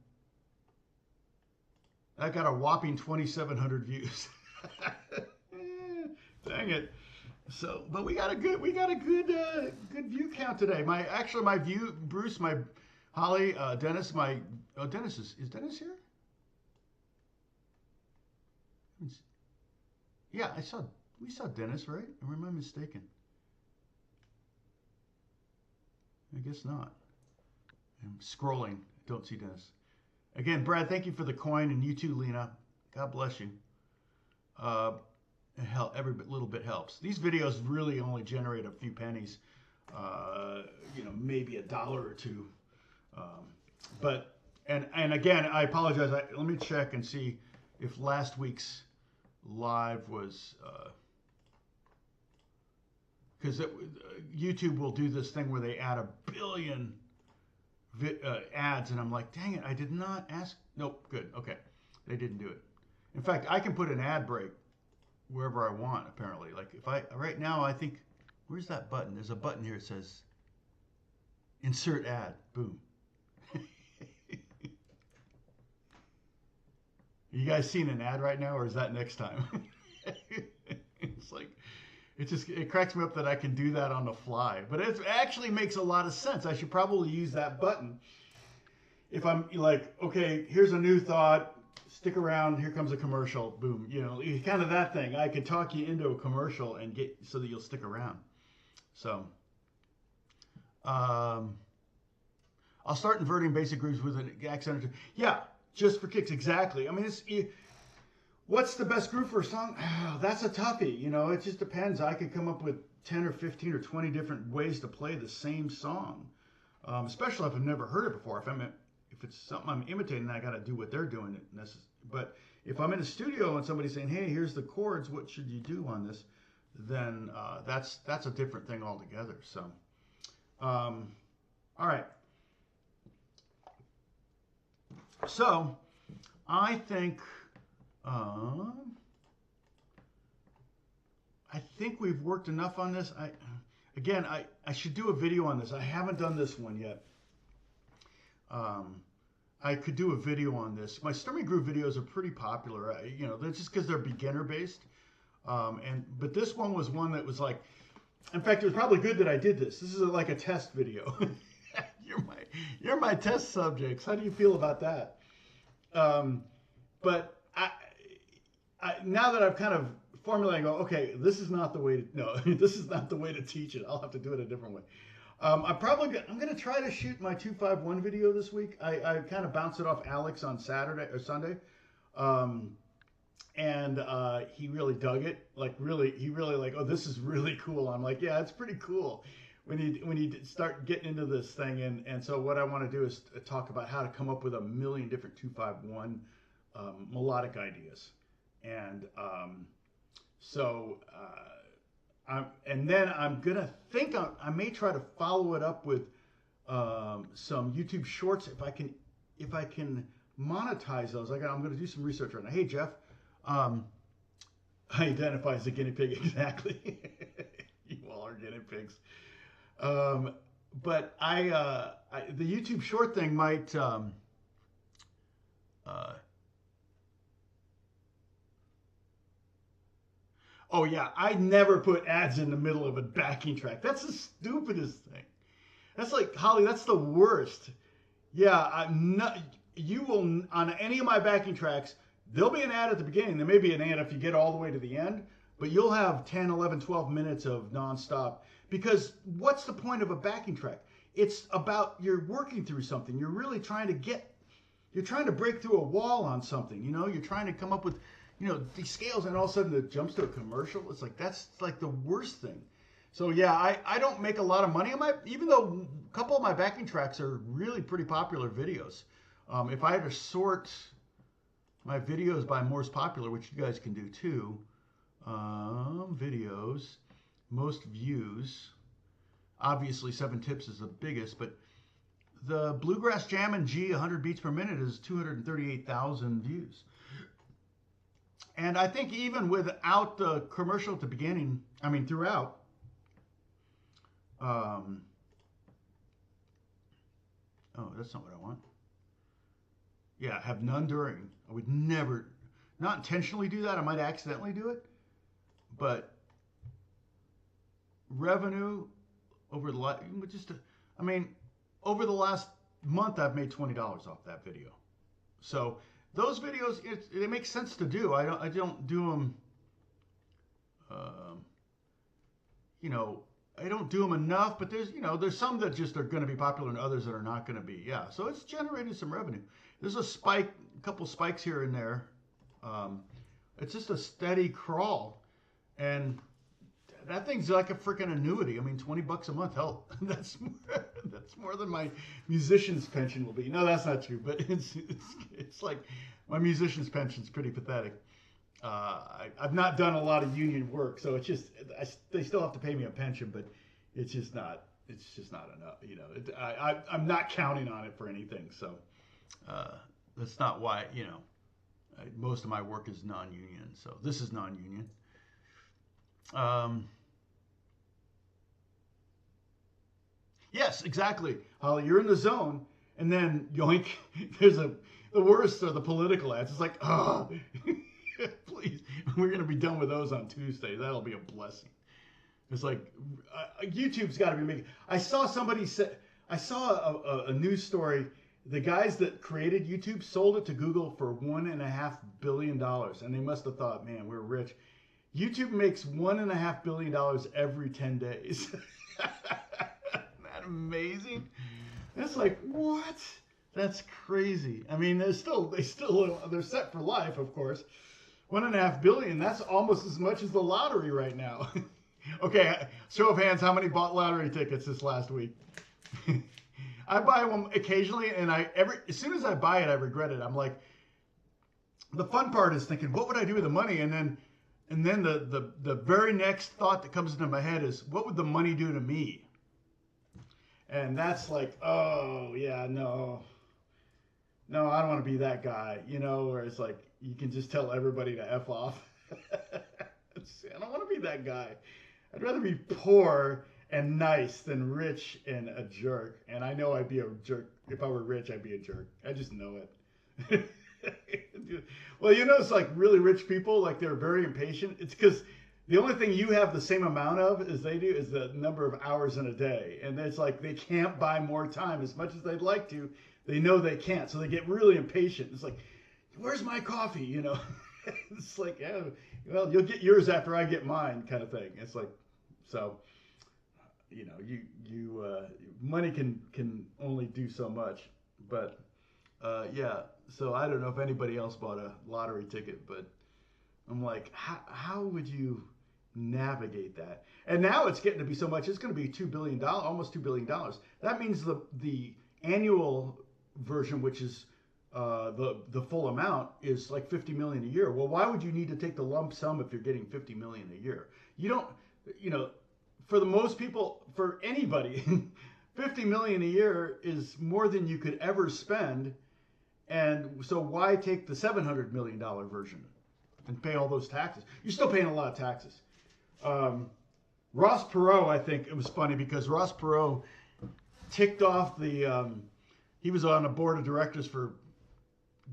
2,700 views. Dang it! So, but we got a good view count today. My view, Bruce, my Holly, Dennis, Dennis is Dennis here? Yeah, we saw Dennis, right? Or am I mistaken? I guess not. I'm scrolling. Don't see Dennis. Again, Brad, thank you for the coin, and you too, Lena. God bless you. Every little bit helps. These videos really only generate a few pennies, maybe $1 or $2. But again, I apologize. Let me check and see if last week's live was because YouTube will do this thing where they add 1 billion ads, and I'm like, dang it, I did not ask. Nope, good, okay, they didn't do it. In fact, I can put an ad break wherever I want, apparently. Like if right now, I think, where's that button? There's a button here that says insert ad, boom. You guys seeing an ad right now, or is that next time? It's like, it cracks me up that I can do that on the fly. But it actually makes a lot of sense. I should probably use that button. If I'm like, okay, here's a new thought, stick around, here comes a commercial, boom. You know, kind of that thing. I could talk you into a commercial and get so that you'll stick around. So, I'll start inverting basic grooves with an accent. Yeah, just for kicks, exactly. I mean, what's the best groove for a song? Oh, that's a toughie. You know, it just depends. I could come up with 10 or 15 or 20 different ways to play the same song, especially if I've never heard it before. If it's something I'm imitating, I got to do what they're doing. But if I'm in a studio and somebody's saying, "Hey, here's the chords. What should you do on this?" Then that's a different thing altogether. So, all right. So, I think we've worked enough on this. I should do a video on this. I haven't done this one yet. I could do a video on this. My strumming groove videos are pretty popular. You know, that's just because they're beginner based. But this one was one that was like, in fact, it was probably good that I did this. This is like a test video. You're my test subjects. How do you feel about that? But now that I've kind of formulated, go, okay, this is not the way this is not the way to teach it. I'll have to do it a different way. I'm going to try to shoot my 251 video this week. I kind of bounced it off Alex on Saturday or Sunday. And he really dug it. He really like, oh, this is really cool. I'm like, yeah, it's pretty cool when you start getting into this thing. And so what I want to do is talk about how to come up with a million different 251 melodic ideas. And and then I'm gonna think I may try to follow it up with some YouTube shorts if I can monetize those. I'm gonna do some research right now. Hey Jeff, I identify as a guinea pig exactly. You all are guinea pigs. But the YouTube short thing might. Oh yeah, I never put ads in the middle of a backing track. That's the stupidest thing. That's like, Holly, that's the worst. Yeah, you will, on any of my backing tracks, there'll be an ad at the beginning. There may be an ad if you get all the way to the end, but you'll have 10, 11, 12 minutes of nonstop. Because what's the point of a backing track? It's about you're working through something. You're really trying to break through a wall on something. You know, you're trying to come up with, you know, these scales, and all of a sudden it jumps to a commercial. It's like, that's like the worst thing. So yeah, I don't make a lot of money on even though a couple of my backing tracks are really pretty popular videos. If I had to sort my videos by most popular, which you guys can do too, videos, most views, obviously 7 Tips is the biggest, but the Bluegrass Jammin' G 100 beats per minute is 238,000 views. And I think even without the commercial at the beginning, I mean throughout, oh, that's not what I want. Yeah, have none during. I would never, not intentionally do that. I might accidentally do it. But revenue over the last, over the last month, I've made $20 off that video. So those videos, it makes sense to do. I don't do them, you know, I don't do them enough, but there's some that just are going to be popular and others that are not going to be. Yeah, so it's generated some revenue. There's a couple spikes here and there. It's just a steady crawl, and that thing's like a freaking annuity. I mean, $20 a month, hell, that's more than my musician's pension will be. No, that's not true, but it's like my musician's pension's pretty pathetic. I've not done a lot of union work, so it's just they still have to pay me a pension, but it's just not enough. You know, I'm not counting on it for anything. So that's not why. You know, most of my work is non-union, so this is non-union. Yes, exactly, Holly. You're in the zone, and then yoink. There's the worst are the political ads. It's like, oh, please, we're gonna be done with those on Tuesday. That'll be a blessing. It's like YouTube's got to be making. I saw somebody say. I saw a news story. The guys that created YouTube sold it to Google for $1.5 billion, and they must have thought, "Man, we're rich." YouTube makes $1.5 billion every 10 days. Isn't that amazing? That's like what? That's crazy. I mean, they're set for life, of course. 1.5 billion. That's almost as much as the lottery right now. Okay, show of hands. How many bought lottery tickets this last week? I buy one occasionally, and as soon as I buy it, I regret it. I'm like, the fun part is thinking, what would I do with the money? And then the very next thought that comes into my head is, what would the money do to me? And that's like, oh yeah, no, I don't want to be that guy, where it's like you can just tell everybody to F off. I don't want to be that guy. I'd rather be poor and nice than rich and a jerk. And I know I'd be a jerk. If I were rich, I'd be a jerk. I just know it. Well, it's like really rich people, like they're very impatient. It's because the only thing you have the same amount of as they do is the number of hours in a day. And it's like they can't buy more time as much as they'd like to. They know they can't. So they get really impatient. It's like, where's my coffee? It's like, yeah, well, you'll get yours after I get mine kind of thing. It's like, so, money can only do so much. But, yeah, so I don't know if anybody else bought a lottery ticket, but I'm like, how would you navigate that? And now it's getting to be so much, it's going to be $2 billion, almost $2 billion. That means the annual version, which is the full amount, is like $50 million a year. Well, why would you need to take the lump sum if you're getting $50 million a year? You don't, for the most people, for anybody, $50 million a year is more than you could ever spend. And so why take the $700 million version and pay all those taxes? You're still paying a lot of taxes. Ross Perot, I think it was funny because Ross Perot ticked off he was on a board of directors for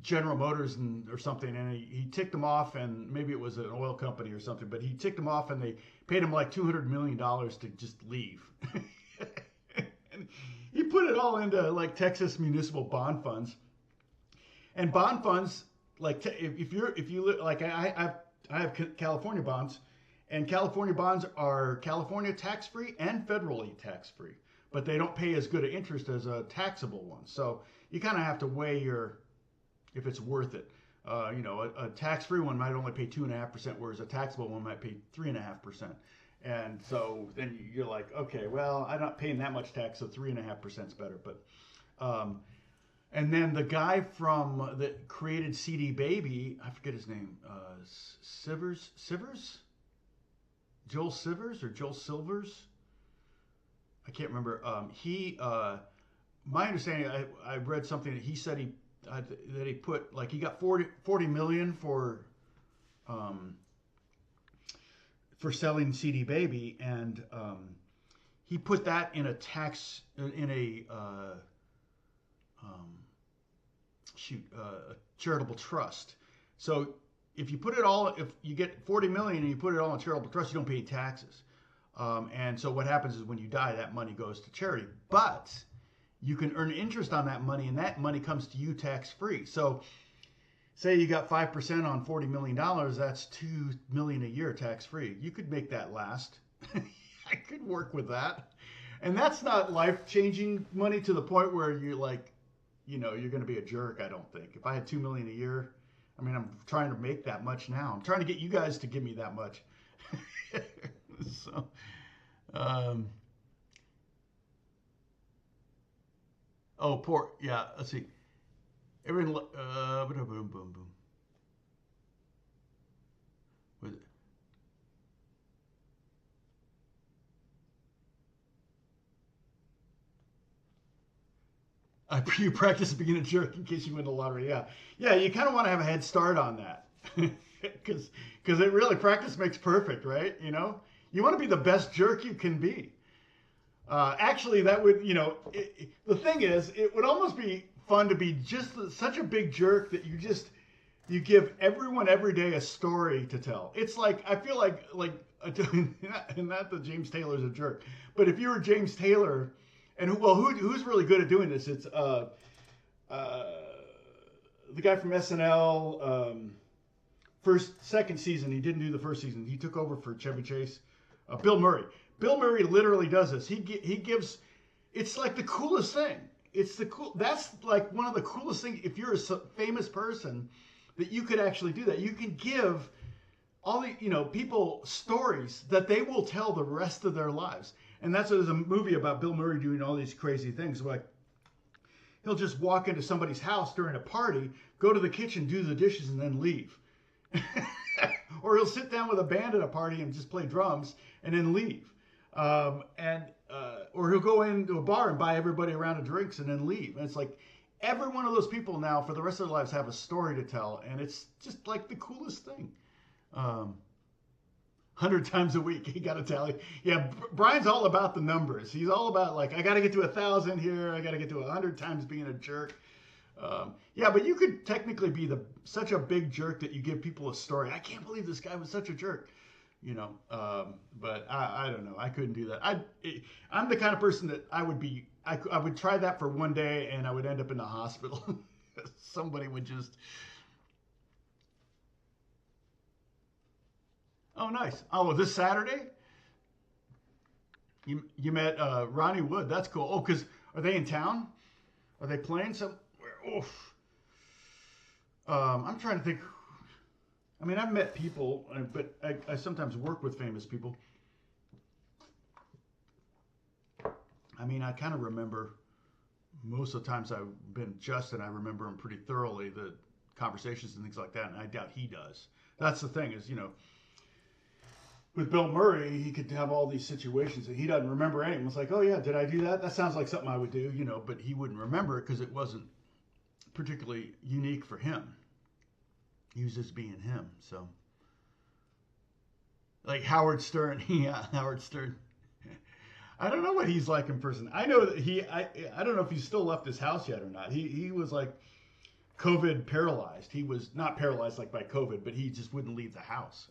General Motors or something, and he ticked him off, and maybe it was an oil company or something, but he ticked him off, and they paid him like $200 million to just leave. And he put it all into like Texas municipal bond funds. And bond funds, like if you like I have California bonds, and California bonds are California tax-free and federally tax-free, but they don't pay as good an interest as a taxable one. So you kind of have to weigh if it's worth it. A tax-free one might only pay 2.5%, whereas a taxable one might pay 3.5%. And so then you're like, okay, well, I'm not paying that much tax, so 3.5% is better. But and then the guy that created CD Baby, I forget his name, Sivers? Joel Sivers or Joel Silvers? I can't remember. My understanding, I read something that he said that he put, like, he got 40 million for selling CD Baby, and he put that in a charitable trust. So if you get 40 million and you put it all in a charitable trust, you don't pay taxes. And so what happens is when you die, that money goes to charity. But you can earn interest on that money, and that money comes to you tax-free. So say you got 5% on $40 million, that's $2 million a year tax-free. You could make that last. I could work with that. And that's not life-changing money to the point where you're like, you're going to be a jerk, I don't think. If I had $2 million a year, I mean, I'm trying to make that much now. I'm trying to get you guys to give me that much. So, yeah, let's see. Everyone, boom, boom, boom. Was it? You practice being a jerk in case you win the lottery. Yeah. You kind of want to have a head start on that, because it really, practice makes perfect, right? You want to be the best jerk you can be. Actually, that would, the thing is, it would almost be fun to be just such a big jerk that you just You give everyone every day a story to tell. It's like I feel like and not that James Taylor's a jerk, but if you were James Taylor, and who's really good at doing this? It's uh, the guy from SNL. Second season, he didn't do the first season. He took over for Chevy Chase. Bill Murray. Bill Murray literally does this. He gives. It's like the coolest thing. It's the cool. That's like one of the coolest things. If you're a famous person, that you could actually do that. You can give all the people stories that they will tell the rest of their lives. And that's what there's a movie about Bill Murray doing all these crazy things. Like he'll just walk into somebody's house during a party, go to the kitchen, do the dishes, and then leave. Or he'll sit down with a band at a party and just play drums and then leave. Or he'll go into a bar and buy everybody a round of drinks and then leave. And it's like every one of those people now for the rest of their lives have a story to tell. And it's just like the coolest thing. 100 times a week, he got to tally. Yeah, Brian's all about the numbers. He's all about like, I got to get to 1,000 here. I got to get to 100 times being a jerk. Yeah, but you could technically be such a big jerk that you give people a story. I can't believe this guy was such a jerk, but I don't know. I couldn't do that. I'm the kind of person that I would try that for one day and I would end up in the hospital. Somebody would just. Oh, nice. Oh, this Saturday? You met Ronnie Wood. That's cool. Oh, because are they in town? Are they playing somewhere? Oof. I'm trying to think. I mean, I've met people, but I sometimes work with famous people. I mean, I kind of remember most of the times I've been Justin, I remember him pretty thoroughly, the conversations and things like that, and I doubt he does. That's the thing is, with Bill Murray, he could have all these situations and he doesn't remember anything. It's like, oh yeah, did I do that? That sounds like something I would do, but he wouldn't remember it because it wasn't particularly unique for him. He was just being him. So, like Howard Stern, yeah, Howard Stern. I don't know what he's like in person. I know that I don't know if he's still left his house yet or not. He was like COVID paralyzed. He was not paralyzed like by COVID, but he just wouldn't leave the house.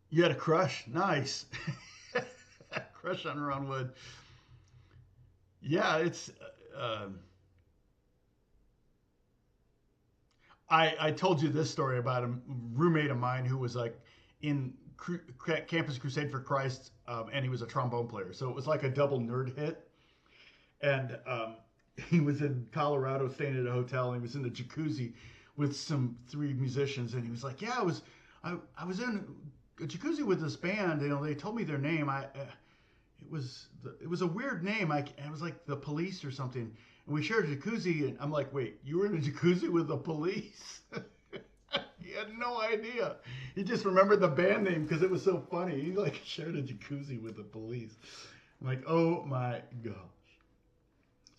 You had a crush? Nice. Crush on Ron Wood. Yeah, it's... I told you this story about a roommate of mine who was like in Campus Crusade for Christ, and he was a trombone player. So it was like a double nerd hit. And he was in Colorado staying at a hotel, and he was in the jacuzzi with three musicians. And he was like, yeah, I was in a jacuzzi with this band. They told me their name. It was a weird name. It was like the Police or something. And we shared a jacuzzi, and I'm like, wait, you were in a jacuzzi with the Police? He had no idea. He just remembered the band name because it was so funny. He like shared a jacuzzi with the Police. I'm like, oh my gosh.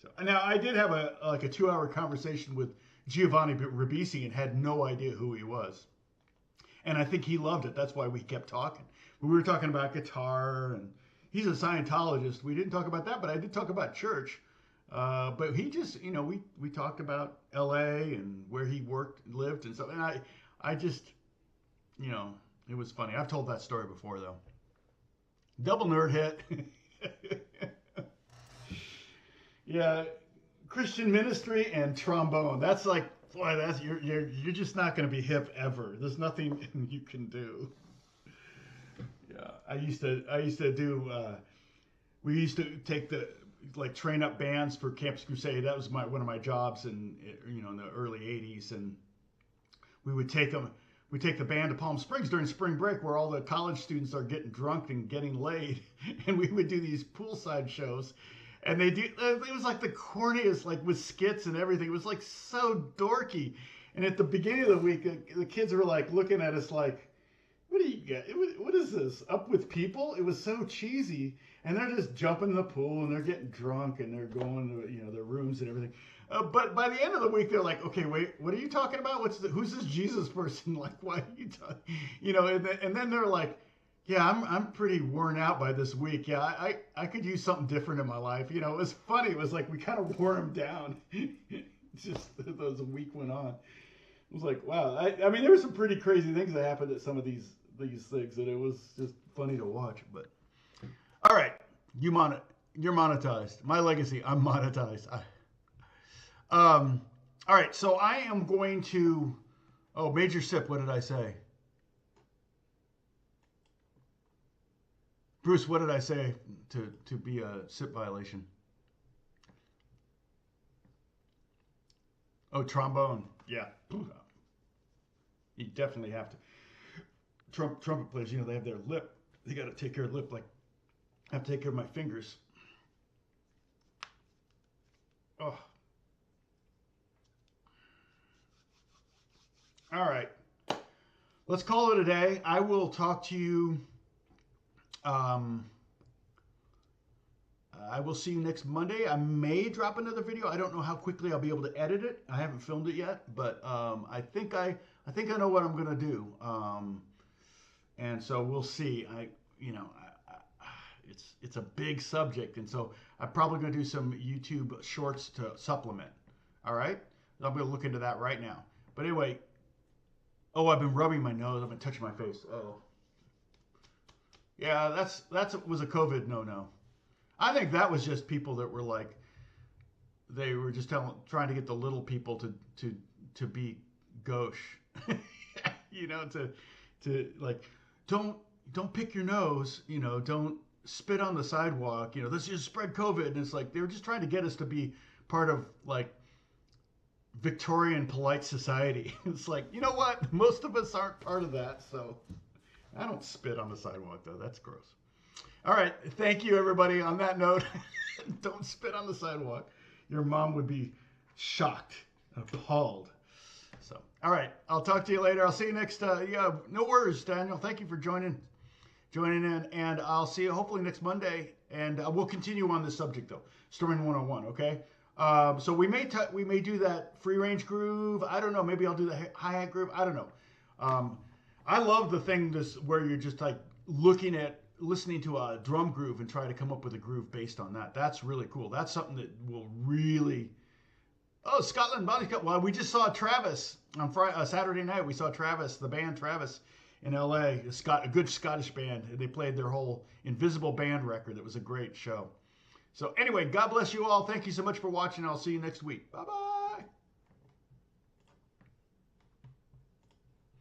So now I did have a 2-hour conversation with Giovanni Ribisi and had no idea who he was. And I think he loved it. That's why we kept talking. We were talking about guitar, and he's a Scientologist. We didn't talk about that, but I did talk about church. But he just, we talked about L.A. and where he worked, lived, and stuff. And I just, it was funny. I've told that story before, though. Double nerd hit. Yeah, Christian ministry and trombone. That's like, boy, you're just not going to be hip ever. There's nothing you can do. Yeah, I used to do. We used to take train up bands for Campus Crusade. That was one of my jobs in the early '80s, and we would take the band to Palm Springs during spring break, where all the college students are getting drunk and getting laid, and we would do these poolside shows. And it was like the corniest, like with skits and everything. It was like so dorky. And at the beginning of the week, the kids were like looking at us like, what do you get? What is this? Up with people? It was so cheesy. And they're just jumping in the pool and they're getting drunk and they're going to their rooms and everything. But by the end of the week, they're like, okay, wait, what are you talking about? Who's this Jesus person? Like, why are you talking? And then they're like, yeah, I'm pretty worn out by this week. Yeah, I could use something different in my life. It was funny. It was like we kind of wore them down. just as the week went on, it was like, wow. I mean, there were some pretty crazy things that happened at some of these things, and it was just funny to watch. But all right, you're monetized. My legacy, I'm monetized. All right, so I am going to. Oh, major sip. What did I say? Bruce, what did I say to be a SIP violation? Oh, trombone. Yeah. You definitely have to. Trumpet players, you know, they have their lip. They got to take care of lip like I have to take care of my fingers. Oh. All right. Let's call it a day. I will talk to you. I will see you next Monday. I may drop another video. I don't know how quickly I'll be able to edit it. I haven't filmed it yet, but I think I know what I'm gonna do. And so we'll see. It's a big subject, and so I'm probably gonna do some YouTube shorts to supplement. All right, I'm gonna look into that right now. But anyway, oh, I've been rubbing my nose. I've been touching my face. Oh. Yeah, that was a COVID no. I think that was just people that were like, they were just trying to get the little people to be gauche, you know, to like, don't pick your nose, you know, don't spit on the sidewalk, you know, let's just spread COVID. And it's like they were just trying to get us to be part of like Victorian polite society. It's like, you know what? Most of us aren't part of that, so. I don't spit on the sidewalk, though. That's gross. All right. Thank you, everybody. On that note, don't spit on the sidewalk. Your mom would be shocked, appalled. So, all right. I'll talk to you later. I'll see you next. Yeah, no worries, Daniel. Thank you for joining in. And I'll see you hopefully next Monday. And we'll continue on this subject, though. Strumming 101, okay? So we may do that free range groove. I don't know. Maybe I'll do the hi-hat groove. I don't know. I love the thing where you're just like listening to a drum groove and try to come up with a groove based on that. That's really cool. That's something that will really. Oh, Scotland Body Cup. Well, we just saw Travis on Saturday night. We saw Travis, the band Travis, in LA. A good Scottish band. They played their whole Invisible Band record. It was a great show. So anyway, God bless you all. Thank you so much for watching. I'll see you next week. Bye bye.